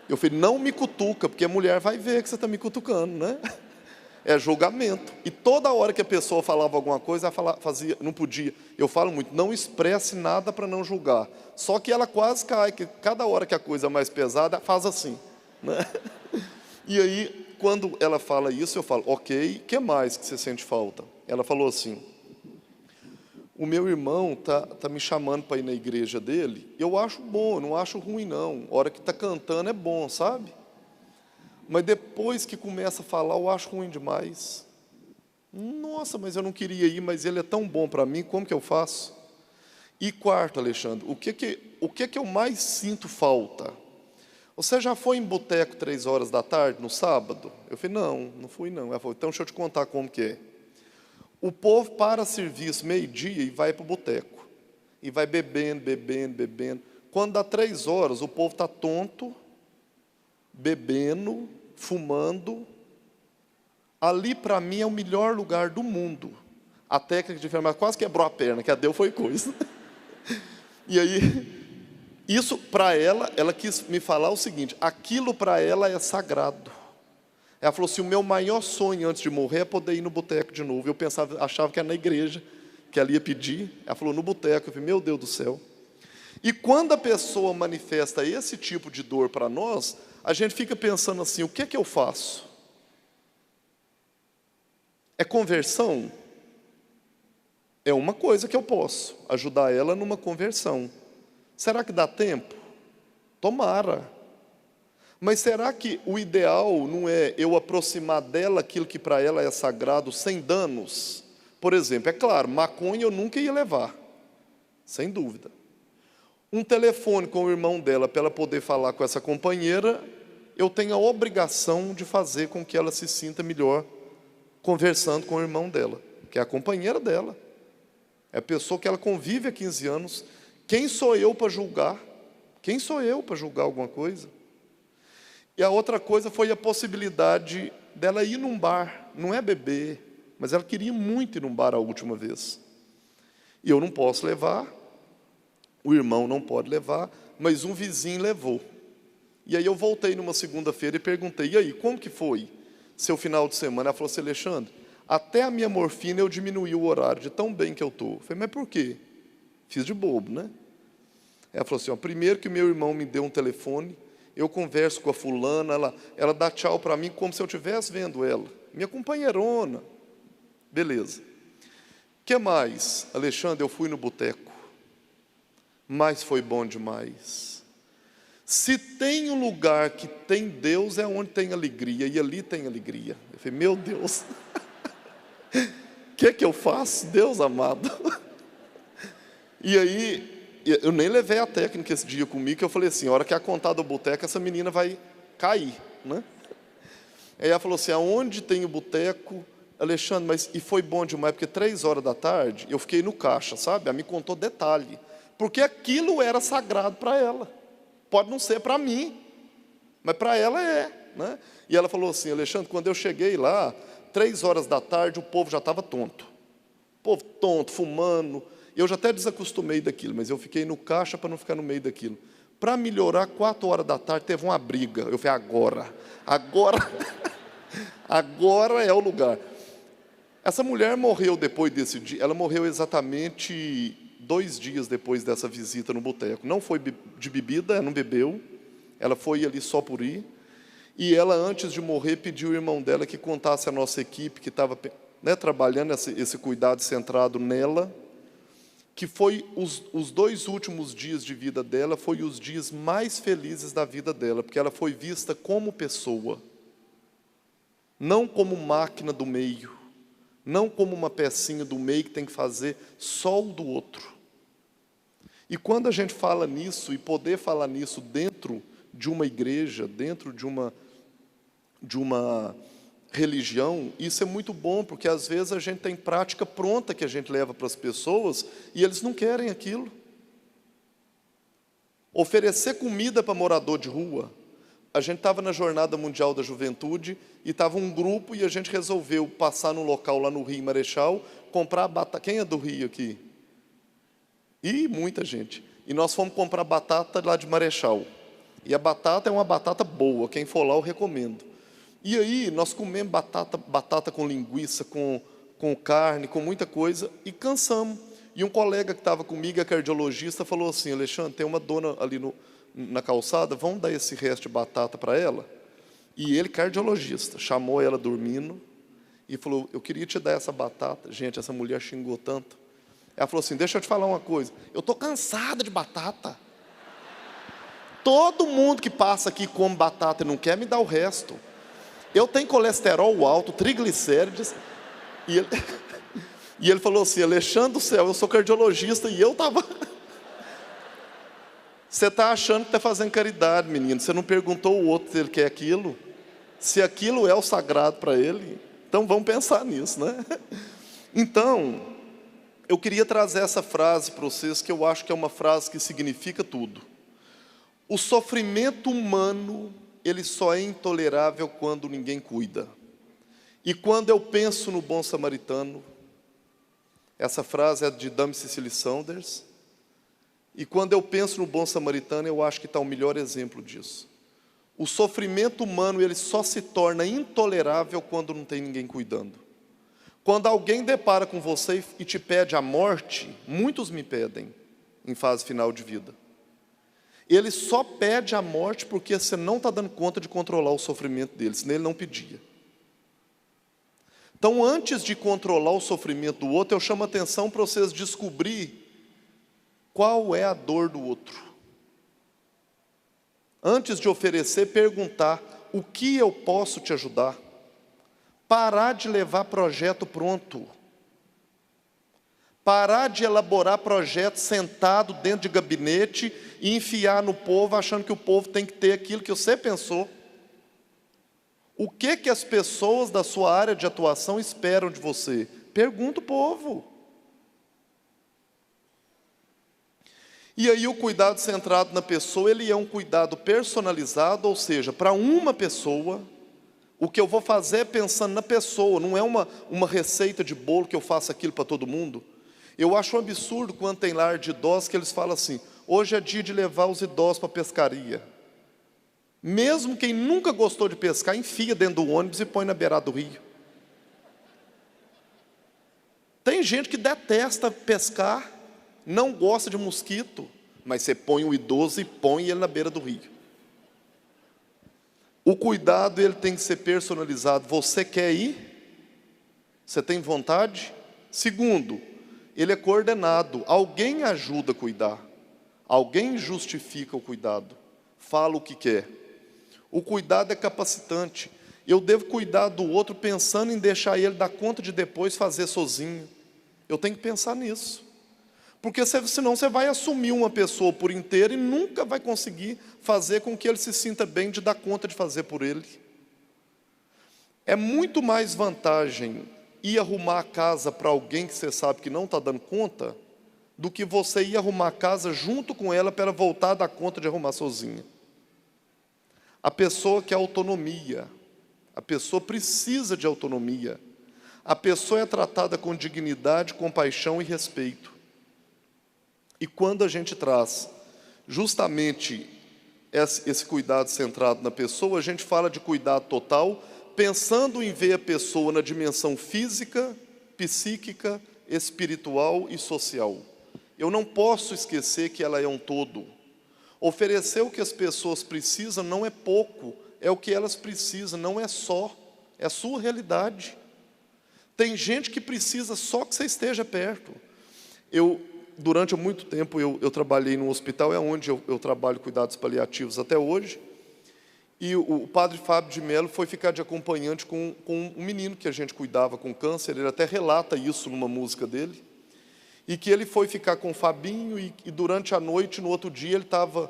Eu falei: não me cutuca, porque a mulher vai ver que você está me cutucando, né? É julgamento. E toda hora que a pessoa falava alguma coisa, ela fazia, não podia. Eu falo muito: não expresse nada para não julgar. Só que ela quase cai, que cada hora que a coisa é mais pesada, faz assim, né? E aí, quando ela fala isso, eu falo: ok, o que mais que você sente falta? Ela falou assim: o meu irmão tá me chamando para ir na igreja dele, eu acho bom, eu não acho ruim não. A hora que está cantando é bom, sabe? Mas depois que começa a falar, eu acho ruim demais. Nossa, mas eu não queria ir, mas ele é tão bom para mim, como que eu faço? E quarto, Alexandre, o que eu mais sinto falta? Você já foi em boteco 3 horas da tarde, no sábado? Eu falei: não fui não. Ela falou: então deixa eu te contar como que é. O povo para serviço meio-dia e vai para o boteco. E vai bebendo. Quando dá 3 horas, o povo está tonto, bebendo, fumando. Ali, para mim, é o melhor lugar do mundo. A técnica de enfermagem quase quebrou a perna, que a deu foi coisa. E aí, isso para ela quis me falar o seguinte: aquilo para ela é sagrado. Ela falou assim: o meu maior sonho antes de morrer é poder ir no boteco de novo. Eu achava que era na igreja, que ela ia pedir. Ela falou: no boteco. Eu falei: meu Deus do céu. E quando a pessoa manifesta esse tipo de dor para nós, a gente fica pensando assim: o que é que eu faço? É conversão? É uma coisa que eu posso ajudar ela numa conversão. Será que dá tempo? Tomara. Mas será que o ideal não é eu aproximar dela aquilo que para ela é sagrado, sem danos? Por exemplo, é claro, maconha eu nunca ia levar, sem dúvida. Um telefone com o irmão dela, para ela poder falar com essa companheira, eu tenho a obrigação de fazer com que ela se sinta melhor conversando com o irmão dela, que é a companheira dela. É a pessoa que ela convive há 15 anos. Quem sou eu para julgar? Quem sou eu para julgar alguma coisa? E a outra coisa foi a possibilidade dela ir num bar não é beber, mas ela queria muito ir num bar a última vez. E eu não posso levar, o irmão não pode levar, mas um vizinho levou. E aí eu voltei numa segunda-feira e perguntei, e aí, como que foi seu final de semana? Ela falou assim, Alexandre, até a minha morfina eu diminuí o horário, de tão bem que eu estou. Eu falei, mas por quê? Fiz de bobo, né? Ela falou assim, ó, primeiro que meu irmão me deu um telefone, eu converso com a fulana, ela dá tchau para mim como se eu estivesse vendo ela. Minha companheirona. Beleza. O que mais? Alexandre, eu fui no boteco, mas foi bom demais. Se tem um lugar que tem Deus, é onde tem alegria, e ali tem alegria. Eu falei, meu Deus, o que eu faço, Deus amado? E aí, eu nem levei a técnica esse dia comigo, que eu falei assim, a hora que a contar do boteco, essa menina vai cair, né? Aí ela falou assim, aonde tem o boteco, Alexandre, mas e foi bom demais, porque 3 horas da tarde, eu fiquei no caixa, sabe? Ela me contou detalhe, porque aquilo era sagrado para ela. Pode não ser para mim, mas para ela é, né? E ela falou assim, Alexandre, quando eu cheguei lá, 3 horas da tarde, o povo já estava tonto. O povo tonto, fumando. Eu já até desacostumei daquilo, mas eu fiquei no caixa para não ficar no meio daquilo. Para melhorar, 4 horas da tarde, teve uma briga. Eu falei, agora é o lugar. Essa mulher morreu depois desse dia, ela morreu exatamente 2 dias depois dessa visita no boteco. Não foi de bebida, ela não bebeu, ela foi ali só por ir. E ela, antes de morrer, pediu ao irmão dela que contasse a nossa equipe, que estava, né, trabalhando esse cuidado centrado nela, que foi os 2 últimos dias de vida dela, foi os dias mais felizes da vida dela, porque ela foi vista como pessoa, não como máquina do meio, não como uma pecinha do meio que tem que fazer só o do outro. E quando a gente fala nisso, e poder falar nisso dentro de uma igreja, dentro de uma religião, isso é muito bom, porque às vezes a gente tem prática pronta que a gente leva para as pessoas, e eles não querem aquilo. Oferecer comida para morador de rua. A gente estava na Jornada Mundial da Juventude, e estava um grupo, e a gente resolveu passar num local lá no Rio Marechal, comprar batata. Quem é do Rio aqui? E muita gente. E nós fomos comprar batata lá de Marechal. E a batata é uma batata boa, quem for lá eu recomendo. E aí nós comemos batata com linguiça, com carne, com muita coisa, e cansamos. E um colega que estava comigo, é cardiologista, falou assim, Alexandre, tem uma dona ali na calçada, vamos dar esse resto de batata para ela? E ele, cardiologista, chamou ela dormindo e falou, eu queria te dar essa batata. Gente, essa mulher xingou tanto. Ela falou assim, deixa eu te falar uma coisa, eu estou cansada de batata. Todo mundo que passa aqui come batata e não quer me dar o resto. Eu tenho colesterol alto, triglicérides. E ele falou assim, Alexandre do céu, eu sou cardiologista e eu estava... Você está achando que está fazendo caridade, menino. Você não perguntou o outro se ele quer aquilo. Se aquilo é o sagrado para ele, então vamos pensar nisso, né? Então, eu queria trazer essa frase para vocês, que eu acho que é uma frase que significa tudo. O sofrimento humano, ele só é intolerável quando ninguém cuida. E quando eu penso no bom samaritano, essa frase é de Dame Cecily Saunders, e quando eu penso no bom samaritano, eu acho que está o melhor exemplo disso. O sofrimento humano, ele só se torna intolerável quando não tem ninguém cuidando. Quando alguém depara com você e te pede a morte, muitos me pedem em fase final de vida. Ele só pede a morte porque você não está dando conta de controlar o sofrimento dele, senão ele não pedia. Então, antes de controlar o sofrimento do outro, eu chamo a atenção para vocês descobrir qual é a dor do outro. Antes de oferecer, perguntar, o que eu posso te ajudar? Parar de levar projeto pronto. Parar de elaborar projeto sentado dentro de gabinete e enfiar no povo, achando que o povo tem que ter aquilo que você pensou. O que as pessoas da sua área de atuação esperam de você? Pergunta o povo. E aí o cuidado centrado na pessoa, ele é um cuidado personalizado, ou seja, para uma pessoa, O que eu vou fazer é pensando na pessoa, não é uma receita de bolo que eu faço aquilo para todo mundo. Eu acho um absurdo quando tem lar de idosos que eles falam assim: hoje é dia de levar os idosos para a pescaria. Mesmo quem nunca gostou de pescar, enfia dentro do ônibus e põe na beirada do rio. Tem gente que detesta pescar, não gosta de mosquito, mas você põe o idoso e põe ele na beira do rio. O cuidado, ele tem que ser personalizado. Você quer ir? Você tem vontade? Segundo, ele é coordenado. Alguém ajuda a cuidar. Alguém justifica o cuidado. Fala o que quer. O cuidado é capacitante. Eu devo cuidar do outro pensando em deixar ele dar conta de depois fazer sozinho. Eu tenho que pensar nisso. Porque senão você vai assumir uma pessoa por inteiro e nunca vai conseguir fazer com que ele se sinta bem de dar conta de fazer por ele. É muito mais vantagem ir arrumar a casa para alguém que você sabe que não está dando conta, do que você ir arrumar a casa junto com ela para ela voltar a dar conta de arrumar sozinha. A pessoa quer autonomia. A pessoa precisa de autonomia. A pessoa é tratada com dignidade, compaixão e respeito. E quando a gente traz justamente esse cuidado centrado na pessoa, a gente fala de cuidado total, pensando em ver a pessoa na dimensão física, psíquica, espiritual e social. Eu não posso esquecer que ela é um todo. Oferecer o que as pessoas precisam não é pouco, é o que elas precisam, não é só, é a sua realidade. Tem gente que precisa só que você esteja perto. Durante muito tempo, eu trabalhei num hospital, é onde eu trabalho cuidados paliativos até hoje, e o padre Fábio de Mello foi ficar de acompanhante com um menino que a gente cuidava com câncer. Ele até relata isso numa música dele, e que ele foi ficar com o Fabinho, e durante a noite, no outro dia, ele estava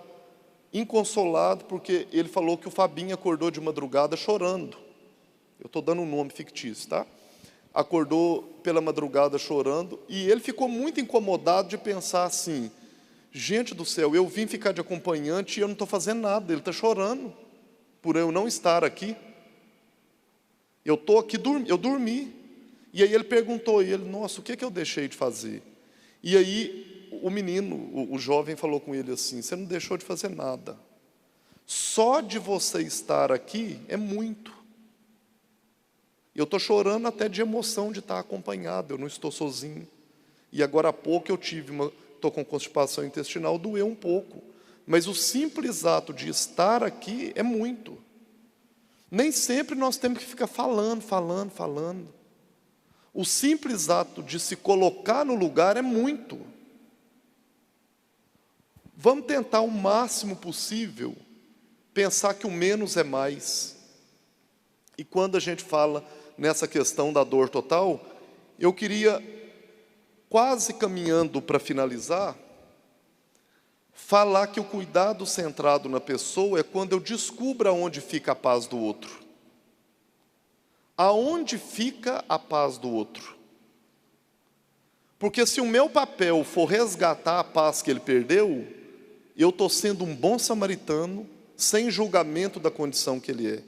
inconsolado, porque ele falou que o Fabinho acordou de madrugada chorando. Eu estou dando um nome fictício, tá? Acordou pela madrugada chorando, e ele ficou muito incomodado de pensar assim: gente do céu, eu vim ficar de acompanhante e eu não estou fazendo nada, ele está chorando por eu não estar aqui. Eu estou aqui, eu dormi. E aí ele perguntou, nossa, o que eu deixei de fazer? E aí o menino, o jovem, falou com ele assim: você não deixou de fazer nada. Só de você estar aqui é muito. Eu estou chorando até de emoção de estar acompanhado, eu não estou sozinho. E agora há pouco estou com constipação intestinal, doeu um pouco. Mas o simples ato de estar aqui é muito. Nem sempre nós temos que ficar falando. O simples ato de se colocar no lugar é muito. Vamos tentar o máximo possível pensar que o menos é mais. E quando a gente fala nessa questão da dor total, eu queria, quase caminhando para finalizar, falar que o cuidado centrado na pessoa é quando eu descubro aonde fica a paz do outro. Aonde fica a paz do outro? Porque se o meu papel for resgatar a paz que ele perdeu, eu estou sendo um bom samaritano, sem julgamento da condição que ele é,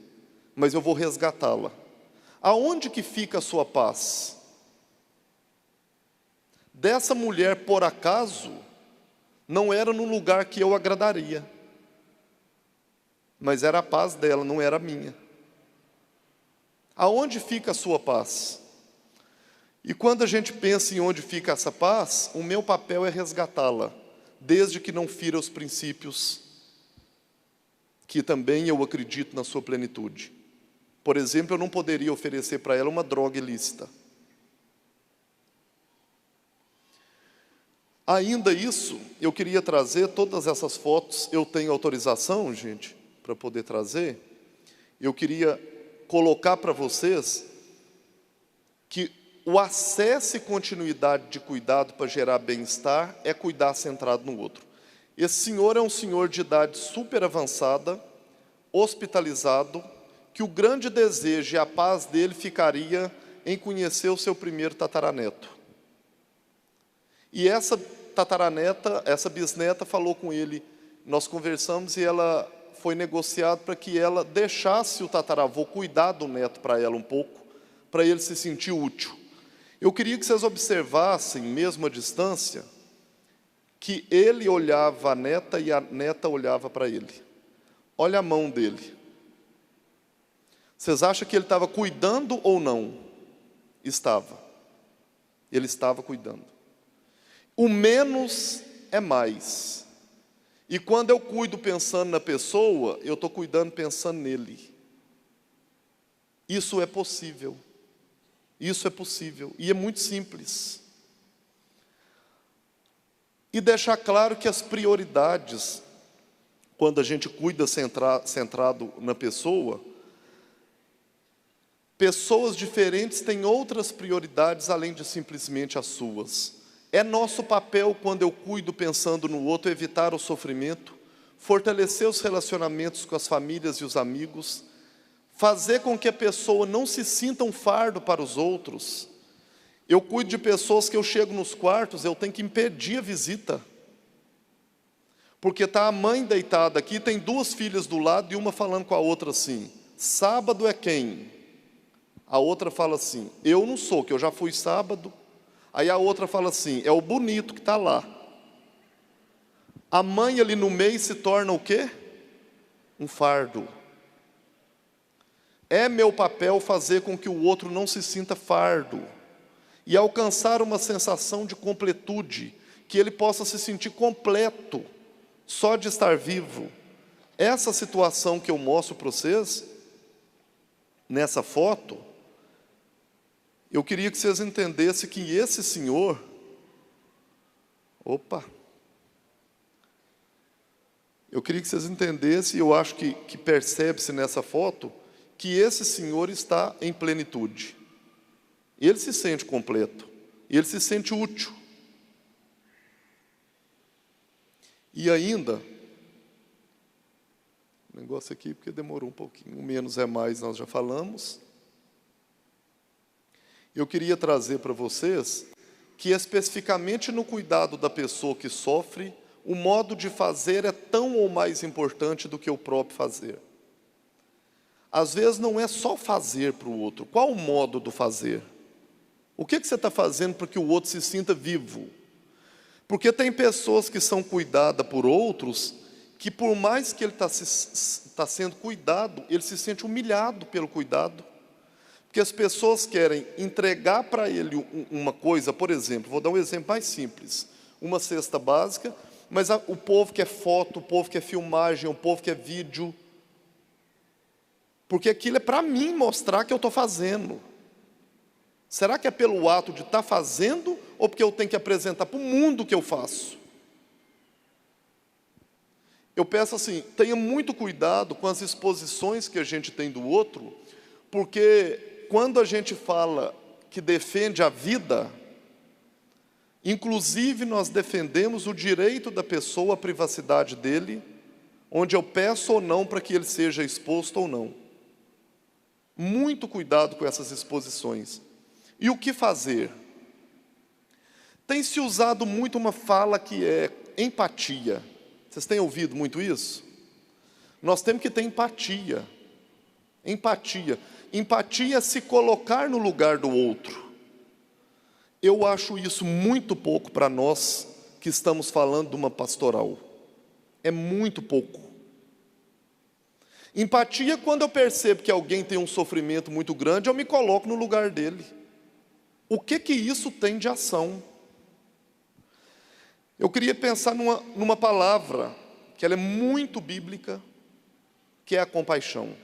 mas eu vou resgatá-la. Aonde que fica a sua paz? Dessa mulher, por acaso, não era no lugar que eu agradaria, mas era a paz dela, não era a minha. Aonde fica a sua paz? E quando a gente pensa em onde fica essa paz, o meu papel é resgatá-la, desde que não fira os princípios que também eu acredito na sua plenitude. Por exemplo, eu não poderia oferecer para ela uma droga ilícita. Ainda isso, eu queria trazer todas essas fotos. Eu tenho autorização, gente, para poder trazer. Eu queria colocar para vocês que o acesso e continuidade de cuidado para gerar bem-estar é cuidar centrado no outro. Esse senhor é um senhor de idade super avançada, hospitalizado, que o grande desejo e a paz dele ficaria em conhecer o seu primeiro tataraneto. E essa tataraneta, essa bisneta falou com ele, nós conversamos e ela foi negociado para que ela deixasse o tataravô cuidar do neto para ela um pouco, para ele se sentir útil. Eu queria que vocês observassem, mesmo à distância, que ele olhava a neta e a neta olhava para ele. Olha a mão dele. Vocês acham que ele estava cuidando ou não? Estava. Ele estava cuidando. O menos é mais. E quando eu cuido pensando na pessoa, eu estou cuidando pensando nele. Isso é possível. Isso é possível. E é muito simples. E deixar claro que as prioridades, quando a gente cuida centrado na pessoa, pessoas diferentes têm outras prioridades além de simplesmente as suas. É nosso papel, quando eu cuido pensando no outro, evitar o sofrimento, fortalecer os relacionamentos com as famílias e os amigos, fazer com que a pessoa não se sinta um fardo para os outros. Eu cuido de pessoas que eu chego nos quartos, eu tenho que impedir a visita. Porque está a mãe deitada aqui, tem duas filhas do lado e uma falando com a outra assim: sábado é quem? A outra fala assim: eu não sou, que eu já fui sábado. Aí a outra fala assim: é o bonito que está lá. A mãe ali no meio se torna o quê? Um fardo. É meu papel fazer com que o outro não se sinta fardo e alcançar uma sensação de completude, que ele possa se sentir completo só de estar vivo. Essa situação que eu mostro para vocês, nessa foto, eu queria que vocês entendessem que esse senhor... Eu queria que vocês entendessem, e eu acho que percebe-se nessa foto, que esse senhor está em plenitude. Ele se sente completo, ele se sente útil. E ainda, o negócio aqui, porque demorou um pouquinho, o menos é mais, nós já falamos. Eu queria trazer para vocês que especificamente no cuidado da pessoa que sofre, o modo de fazer é tão ou mais importante do que o próprio fazer. Às vezes não é só fazer para o outro. Qual o modo do fazer? O que você está fazendo para que o outro se sinta vivo? Porque tem pessoas que são cuidadas por outros, que por mais que ele está sendo cuidado, ele se sente humilhado pelo cuidado. Porque as pessoas querem entregar para ele uma coisa, por exemplo, vou dar um exemplo mais simples, uma cesta básica, mas o povo quer foto, o povo quer filmagem, o povo quer vídeo, porque aquilo é para mim mostrar que eu estou fazendo. Será que é pelo ato de estar fazendo, ou porque eu tenho que apresentar para o mundo que eu faço? Eu peço assim, tenha muito cuidado com as exposições que a gente tem do outro, porque quando a gente fala que defende a vida, inclusive nós defendemos o direito da pessoa à privacidade dele, onde eu peço ou não para que ele seja exposto ou não. Muito cuidado com essas exposições. E o que fazer? Tem se usado muito uma fala que é empatia. Vocês têm ouvido muito isso? Nós temos que ter empatia. Empatia. Empatia é se colocar no lugar do outro. Eu acho isso muito pouco para nós que estamos falando de uma pastoral. É muito pouco. Empatia, quando eu percebo que alguém tem um sofrimento muito grande, eu me coloco no lugar dele. O que isso tem de ação? Eu queria pensar numa palavra, que ela é muito bíblica, que é a compaixão.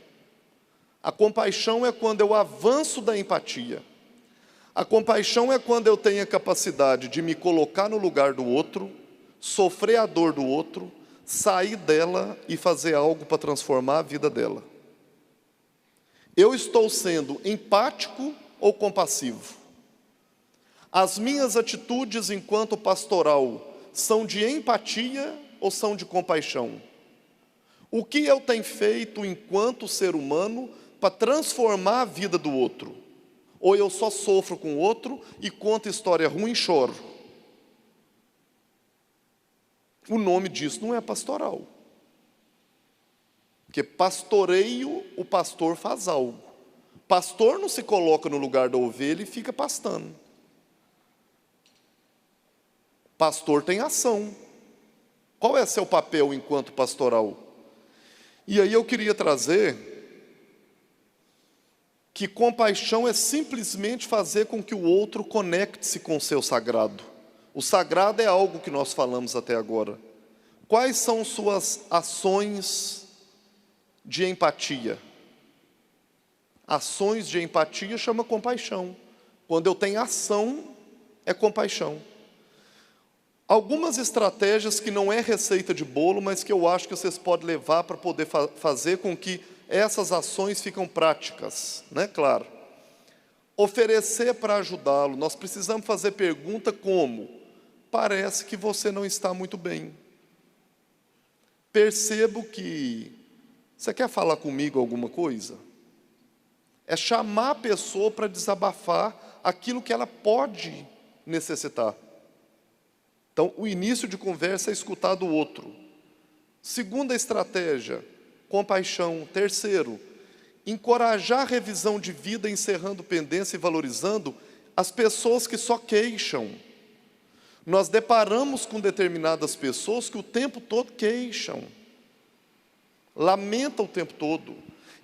A compaixão é quando eu avanço da empatia. A compaixão é quando eu tenho a capacidade de me colocar no lugar do outro, sofrer a dor do outro, sair dela e fazer algo para transformar a vida dela. Eu estou sendo empático ou compassivo? As minhas atitudes enquanto pastoral são de empatia ou são de compaixão? O que eu tenho feito enquanto ser humano para transformar a vida do outro? Ou eu só sofro com o outro e conto história ruim e choro? O nome disso não é pastoral. Porque pastoreio, o pastor faz algo. Pastor não se coloca no lugar da ovelha e fica pastando. Pastor tem ação. Qual é seu papel enquanto pastoral? E aí eu queria trazer que compaixão é simplesmente fazer com que o outro conecte-se com o seu sagrado. O sagrado é algo que nós falamos até agora. Quais são suas ações de empatia? Ações de empatia chama compaixão. Quando eu tenho ação, é compaixão. Algumas estratégias que não é receita de bolo, mas que eu acho que vocês podem levar para poder fazer com que essas ações fiquem práticas, né? Claro. Oferecer para ajudá-lo. Nós precisamos fazer pergunta como: parece que você não está muito bem. Percebo que você quer falar comigo alguma coisa? É chamar a pessoa para desabafar aquilo que ela pode necessitar. Então, o início de conversa é escutar do outro. Segunda estratégia, compaixão. Terceiro, encorajar a revisão de vida, encerrando pendência e valorizando as pessoas que só queixam. Nós deparamos com determinadas pessoas que o tempo todo queixam, lamentam o tempo todo,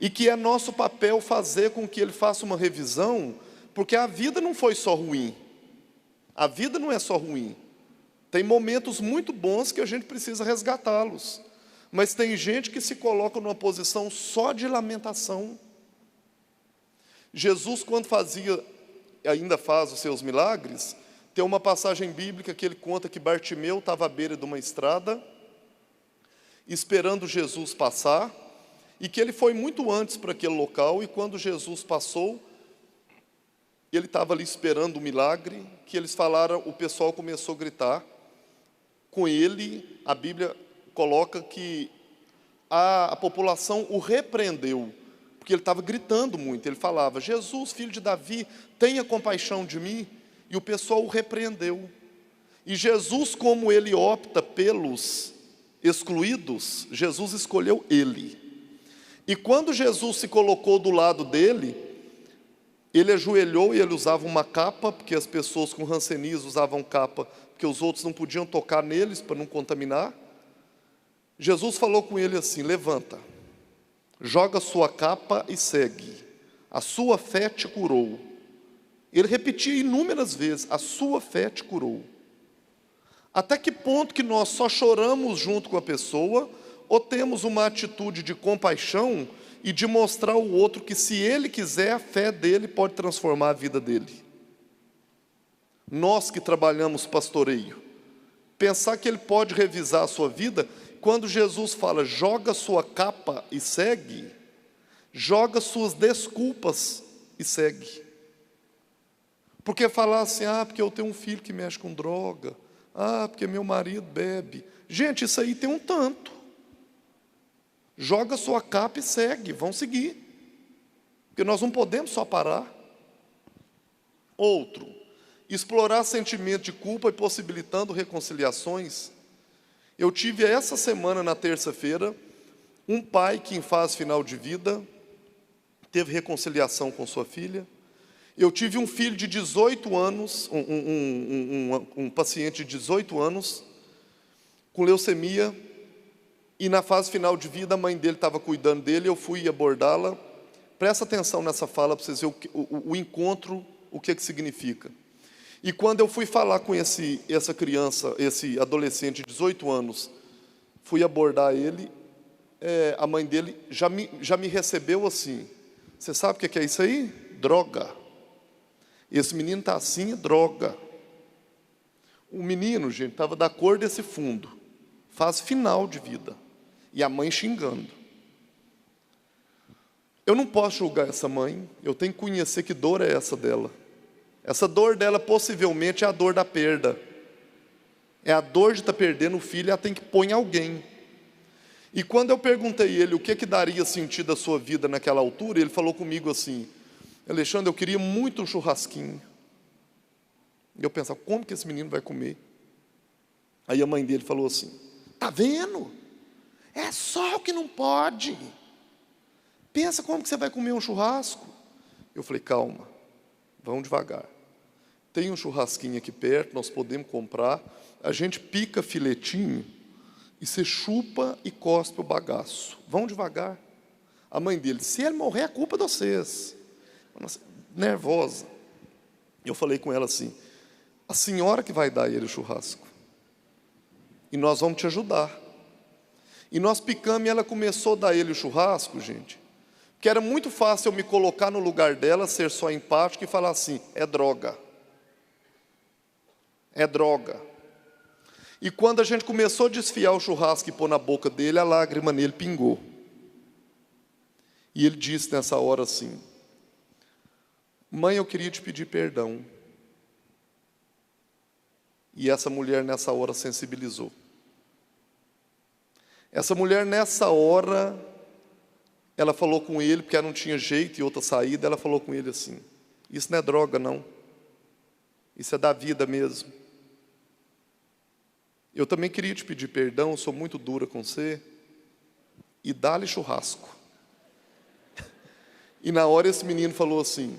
e que é nosso papel fazer com que ele faça uma revisão, porque a vida não foi só ruim. A vida não é só ruim. Tem momentos muito bons que a gente precisa resgatá-los. Mas tem gente que se coloca numa posição só de lamentação. Jesus, quando fazia, ainda faz os seus milagres, tem uma passagem bíblica que ele conta que Bartimeu estava à beira de uma estrada, esperando Jesus passar, e que ele foi muito antes para aquele local, e quando Jesus passou, ele estava ali esperando o milagre, que eles falaram, o pessoal começou a gritar com ele. A Bíblia coloca que a população o repreendeu, porque ele estava gritando muito. Ele falava: Jesus, filho de Davi, tenha compaixão de mim. E o pessoal o repreendeu. E Jesus, como ele opta pelos excluídos, Jesus escolheu ele. E quando Jesus se colocou do lado dele, ele ajoelhou e ele usava uma capa, porque as pessoas com hanseníase usavam capa, porque os outros não podiam tocar neles para não contaminar. Jesus falou com ele assim: levanta, joga sua capa e segue, a sua fé te curou. Ele repetia inúmeras vezes: a sua fé te curou. Até que ponto que nós só choramos junto com a pessoa, ou temos uma atitude de compaixão e de mostrar ao outro que, se ele quiser, a fé dele pode transformar a vida dele? Nós que trabalhamos pastoreio, pensar que ele pode revisar a sua vida. Quando Jesus fala, joga sua capa e segue, joga suas desculpas e segue. Porque falar assim: porque eu tenho um filho que mexe com droga, porque meu marido bebe. Gente, isso aí tem um tanto. Joga sua capa e segue, vão seguir. Porque nós não podemos só parar. Outro, explorar sentimento de culpa e possibilitando reconciliações. Eu tive essa semana, na terça-feira, um pai que em fase final de vida teve reconciliação com sua filha. Eu tive um filho de 18 anos, um paciente de 18 anos, com leucemia, e na fase final de vida a mãe dele estava cuidando dele, eu fui abordá-la. Presta atenção nessa fala para vocês verem o encontro, o que significa. E quando eu fui falar com essa criança, esse adolescente de 18 anos, fui abordar ele, a mãe dele já me recebeu assim: você sabe o que é isso aí? Droga. Esse menino está assim, é droga. O menino, gente, estava da cor desse fundo, fase final de vida, e a mãe xingando. Eu não posso julgar essa mãe, eu tenho que conhecer que dor é essa dela. Essa dor dela possivelmente é a dor da perda. É a dor de estar perdendo o filho, ela tem que pôr em alguém. E quando eu perguntei a ele o que daria sentido à sua vida naquela altura, ele falou comigo assim: Alexandre, eu queria muito um churrasquinho. E eu pensava, como que esse menino vai comer? Aí a mãe dele falou assim: tá vendo? É só o que não pode. Pensa como que você vai comer um churrasco. Eu falei, calma, vamos devagar. Tem um churrasquinho aqui perto, nós podemos comprar. A gente pica filetinho e você chupa e cospe o bagaço. Vão devagar. A mãe dele, se ele morrer, é culpa de vocês. Nossa, nervosa. Eu falei com ela assim, a senhora que vai dar ele o churrasco. E nós vamos te ajudar. E nós picamos e ela começou a dar ele o churrasco, gente. Porque era muito fácil eu me colocar no lugar dela, ser só empático e falar assim, é droga. É droga. E quando a gente começou a desfiar o churrasco e pôr na boca dele, a lágrima nele pingou. E ele disse nessa hora assim, mãe, eu queria te pedir perdão. E essa mulher nessa hora sensibilizou. Essa mulher nessa hora, ela falou com ele, porque ela não tinha jeito e outra saída, ela falou com ele assim, isso não é droga não, isso é da vida mesmo. Eu também queria te pedir perdão, sou muito dura com você, e dá-lhe churrasco. E na hora esse menino falou assim,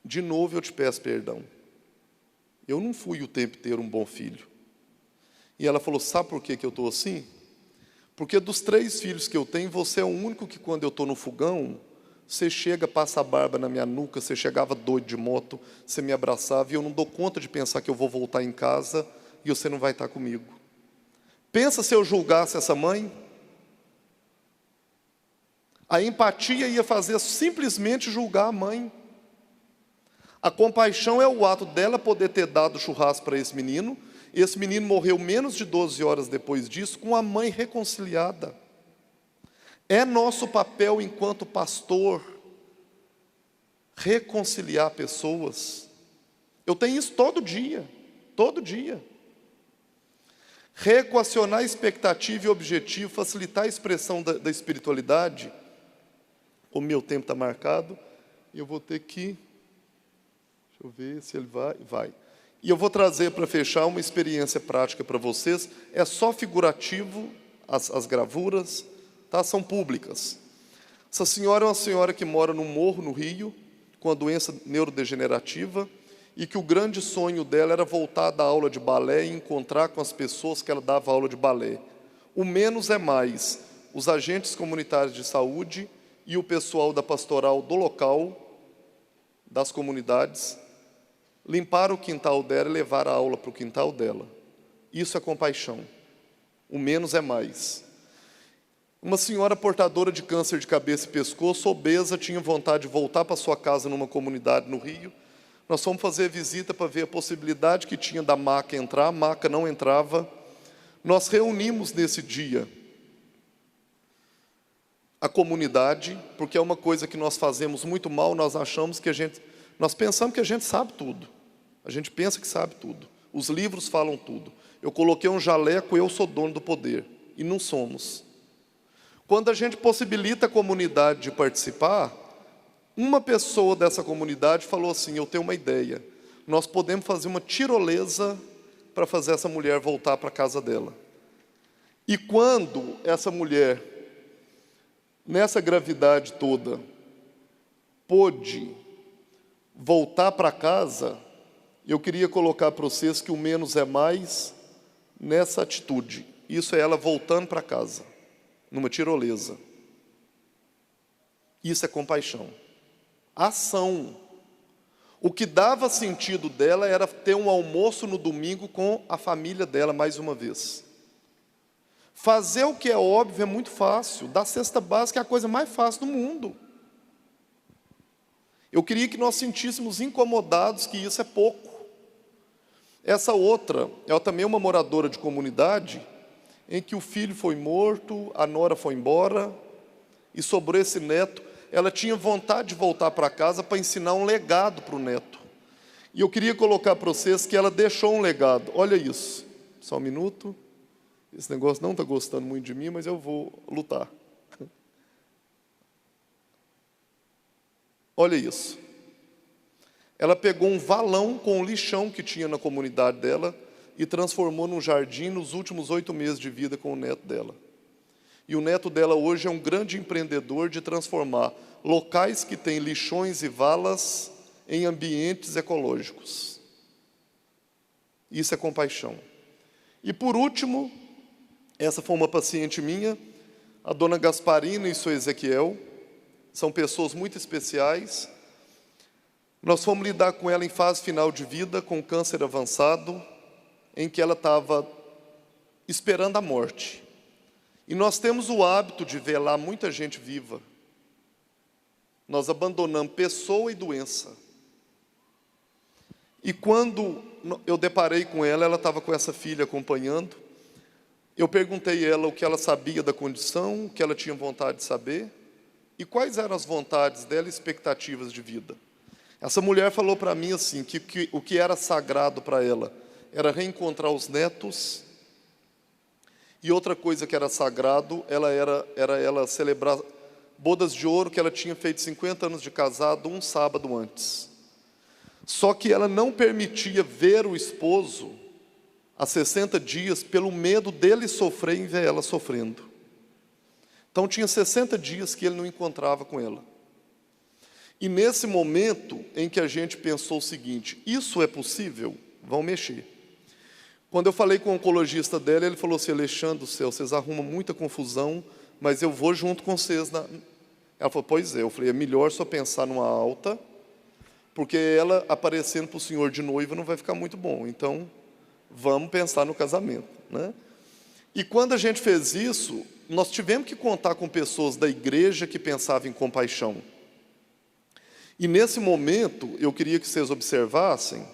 de novo eu te peço perdão, eu não fui o tempo inteiro um bom filho. E ela falou, sabe por que eu estou assim? Porque dos 3 filhos que eu tenho, você é o único que quando eu estou no fogão, você chega, passa a barba na minha nuca, você chegava doido de moto, você me abraçava, e eu não dou conta de pensar que eu vou voltar em casa e você não vai estar comigo. Pensa se eu julgasse essa mãe? A empatia ia fazer simplesmente julgar a mãe. A compaixão é o ato dela poder ter dado churrasco para esse menino. Esse menino morreu menos de 12 horas depois disso, com a mãe reconciliada. É nosso papel enquanto pastor reconciliar pessoas. Eu tenho isso todo dia, todo dia. Reequacionar expectativa e objetivo, facilitar a expressão da espiritualidade. O meu tempo está marcado, e eu vou ter que... Deixa eu ver se ele vai. E eu vou trazer para fechar uma experiência prática para vocês. É só figurativo, as gravuras, tá? São públicas. Essa senhora é uma senhora que mora num morro no Rio, com a doença neurodegenerativa, e que o grande sonho dela era voltar da aula de balé e encontrar com as pessoas que ela dava aula de balé. O menos é mais. Os agentes comunitários de saúde e o pessoal da pastoral do local, das comunidades, limparam o quintal dela e levaram a aula para o quintal dela. Isso é compaixão. O menos é mais. Uma senhora portadora de câncer de cabeça e pescoço, obesa, tinha vontade de voltar para sua casa numa comunidade no Rio. Nós fomos fazer visita para ver a possibilidade que tinha da maca entrar. A maca não entrava. Nós reunimos nesse dia a comunidade, porque é uma coisa que nós fazemos muito mal. Nós pensamos que a gente sabe tudo. A gente pensa que sabe tudo. Os livros falam tudo. Eu coloquei um jaleco, eu sou dono do poder. E não somos. Quando a gente possibilita a comunidade de participar, uma pessoa dessa comunidade falou assim, eu tenho uma ideia. Nós podemos fazer uma tirolesa para fazer essa mulher voltar para a casa dela. E quando essa mulher, nessa gravidade toda, pôde voltar para casa, eu queria colocar para vocês que o menos é mais nessa atitude. Isso é ela voltando para casa, numa tirolesa. Isso é compaixão. Ação. O que dava sentido dela era ter um almoço no domingo com a família dela mais uma vez. Fazer o que é óbvio é muito fácil. Dar cesta básica é a coisa mais fácil do mundo. Eu queria que nós sentíssemos incomodados que isso é pouco. Essa outra, ela também é uma moradora de comunidade, em que o filho foi morto, a nora foi embora, e sobrou esse neto. Ela tinha vontade de voltar para casa para ensinar um legado para o neto. E eu queria colocar para vocês que ela deixou um legado. Olha isso. Só um minuto. Esse negócio não está gostando muito de mim, mas eu vou lutar. Olha isso. Ela pegou um valão com o lixão que tinha na comunidade dela e transformou num jardim nos últimos 8 meses de vida com o neto dela. E o neto dela hoje é um grande empreendedor de transformar locais que têm lixões e valas em ambientes ecológicos. Isso é compaixão. E por último, essa foi uma paciente minha, a dona Gasparina e o seu Ezequiel, são pessoas muito especiais. Nós fomos lidar com ela em fase final de vida, com câncer avançado, em que ela estava esperando a morte. E nós temos o hábito de velar muita gente viva. Nós abandonamos pessoa e doença. E quando eu deparei com ela, ela estava com essa filha acompanhando. Eu perguntei a ela o que ela sabia da condição, o que ela tinha vontade de saber, e quais eram as vontades dela e expectativas de vida. Essa mulher falou para mim assim, que o que era sagrado para ela era reencontrar os netos, e outra coisa que era sagrado, era ela celebrar bodas de ouro, que ela tinha feito 50 anos de casado, um sábado antes. Só que ela não permitia ver o esposo há 60 dias, pelo medo dele sofrer e ver ela sofrendo. Então tinha 60 dias que ele não encontrava com ela. E nesse momento em que a gente pensou o seguinte, isso é possível? Vão mexer. Quando eu falei com o oncologista dela, ele falou assim, Alexandre do céu, vocês arrumam muita confusão, mas eu vou junto com vocês. Ela falou, pois é. Eu falei, é melhor só pensar numa alta, porque ela aparecendo para o senhor de noiva não vai ficar muito bom. Então, vamos pensar no casamento, né? E quando a gente fez isso, nós tivemos que contar com pessoas da igreja que pensavam em compaixão. E nesse momento, eu queria que vocês observassem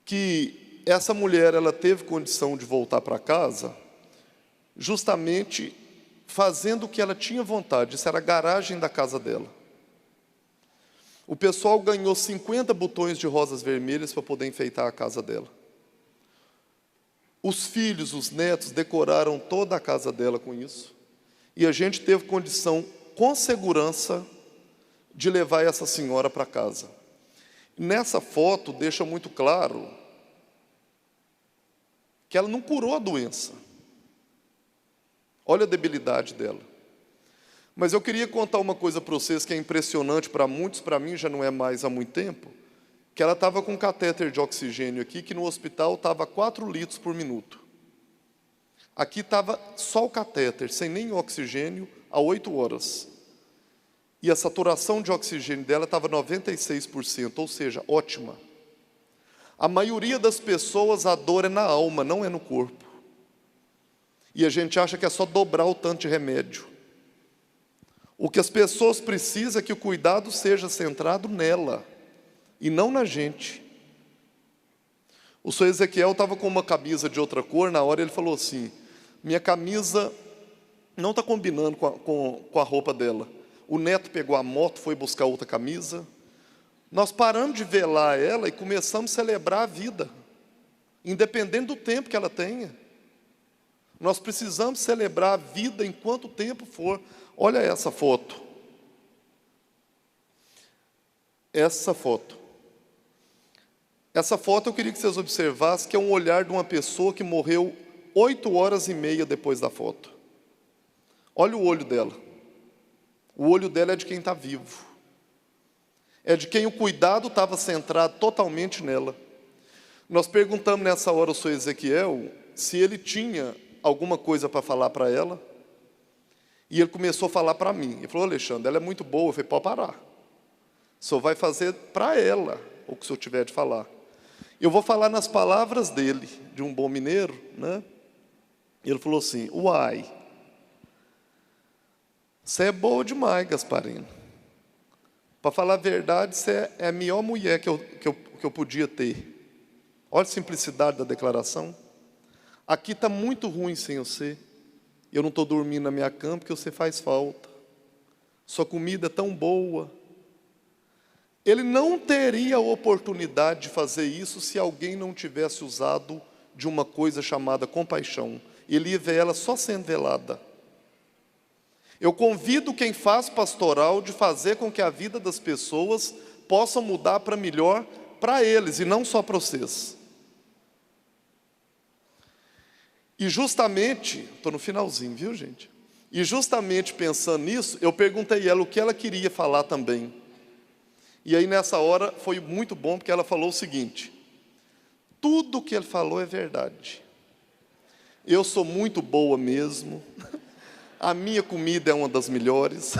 que essa mulher, ela teve condição de voltar para casa, justamente fazendo o que ela tinha vontade. Isso era a garagem da casa dela. O pessoal ganhou 50 botões de rosas vermelhas para poder enfeitar a casa dela. Os filhos, os netos, decoraram toda a casa dela com isso. E a gente teve condição, com segurança, de levar essa senhora para casa. Nessa foto, deixa muito claro que ela não curou a doença. Olha a debilidade dela. Mas eu queria contar uma coisa para vocês que é impressionante para muitos, para mim já não é mais há muito tempo, que ela estava com um catéter de oxigênio aqui, que no hospital estava 4 litros por minuto. Aqui estava só o catéter, sem nem oxigênio, há 8 horas. E a saturação de oxigênio dela estava 96%, ou seja, ótima. A maioria das pessoas, a dor é na alma, não é no corpo. E a gente acha que é só dobrar o tanto de remédio. O que as pessoas precisam é que o cuidado seja centrado nela, e não na gente. O senhor Ezequiel estava com uma camisa de outra cor, na hora ele falou assim, minha camisa não está combinando com a roupa dela. O neto pegou a moto, foi buscar outra camisa. Nós paramos de velar ela e começamos a celebrar a vida, independente do tempo que ela tenha. Nós precisamos celebrar a vida enquanto o tempo for. Olha essa foto. Essa foto. Essa foto eu queria que vocês observassem que é um olhar de uma pessoa que morreu 8 horas e meia depois da foto. Olha o olho dela. O olho dela é de quem está vivo. É de quem o cuidado estava centrado totalmente nela. Nós perguntamos nessa hora ao senhor Ezequiel se ele tinha alguma coisa para falar para ela. E ele começou a falar para mim. Ele falou, Alexandre, ela é muito boa. Eu falei, pode parar. O senhor vai fazer para ela o que o senhor tiver de falar. Eu vou falar nas palavras dele, de um bom mineiro, né? Ele falou assim, uai, você é boa demais, Gasparina. Para falar a verdade, você é a melhor mulher que eu podia ter. Olha a simplicidade da declaração. Aqui está muito ruim sem você. Eu não estou dormindo na minha cama porque você faz falta. Sua comida é tão boa. Ele não teria a oportunidade de fazer isso se alguém não tivesse usado de uma coisa chamada compaixão. Ele ia ver ela só sendo velada. Eu convido quem faz pastoral de fazer com que a vida das pessoas possa mudar para melhor para eles e não só para vocês. E justamente, estou no finalzinho, viu gente? E justamente pensando nisso, eu perguntei a ela o que ela queria falar também. E aí nessa hora foi muito bom, porque ela falou o seguinte: tudo o que ele falou é verdade. Eu sou muito boa mesmo. A minha comida é uma das melhores.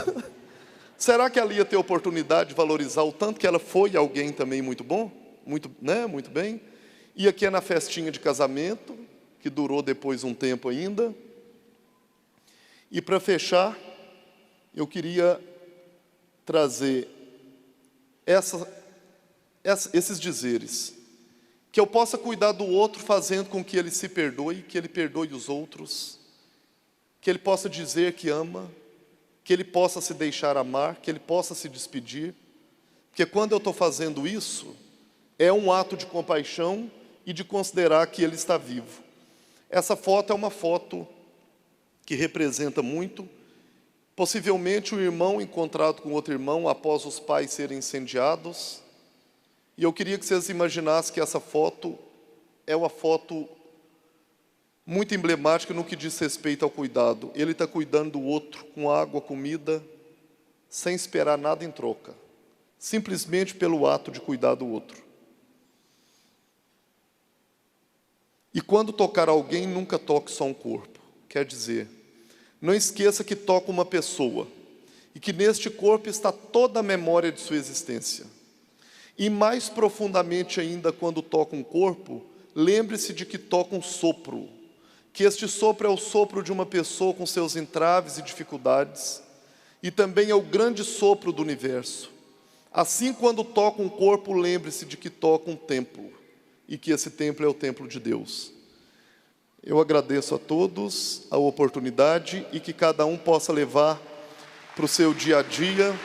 Será que ela ia ter oportunidade de valorizar o tanto que ela foi alguém também muito bom? Muito, né? Muito bem. E aqui é na festinha de casamento, que durou depois um tempo ainda. E para fechar, eu queria trazer esses dizeres. Que eu possa cuidar do outro fazendo com que ele se perdoe, que ele perdoe os outros, que ele possa dizer que ama, que ele possa se deixar amar, que ele possa se despedir. Porque quando eu estou fazendo isso, é um ato de compaixão e de considerar que ele está vivo. Essa foto é uma foto que representa muito. Possivelmente o irmão encontrado com outro irmão após os pais serem incendiados. E eu queria que vocês imaginassem que essa foto é uma foto muito emblemática no que diz respeito ao cuidado. Ele está cuidando do outro com água, comida, sem esperar nada em troca. Simplesmente pelo ato de cuidar do outro. E quando tocar alguém, nunca toque só um corpo. Quer dizer, não esqueça que toca uma pessoa e que neste corpo está toda a memória de sua existência. E mais profundamente ainda, quando toca um corpo, lembre-se de que toca um sopro, que este sopro é o sopro de uma pessoa com seus entraves e dificuldades, e também é o grande sopro do universo. Assim, quando toca um corpo, lembre-se de que toca um templo, e que esse templo é o templo de Deus. Eu agradeço a todos a oportunidade e que cada um possa levar para o seu dia a dia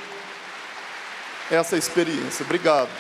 essa experiência. Obrigado.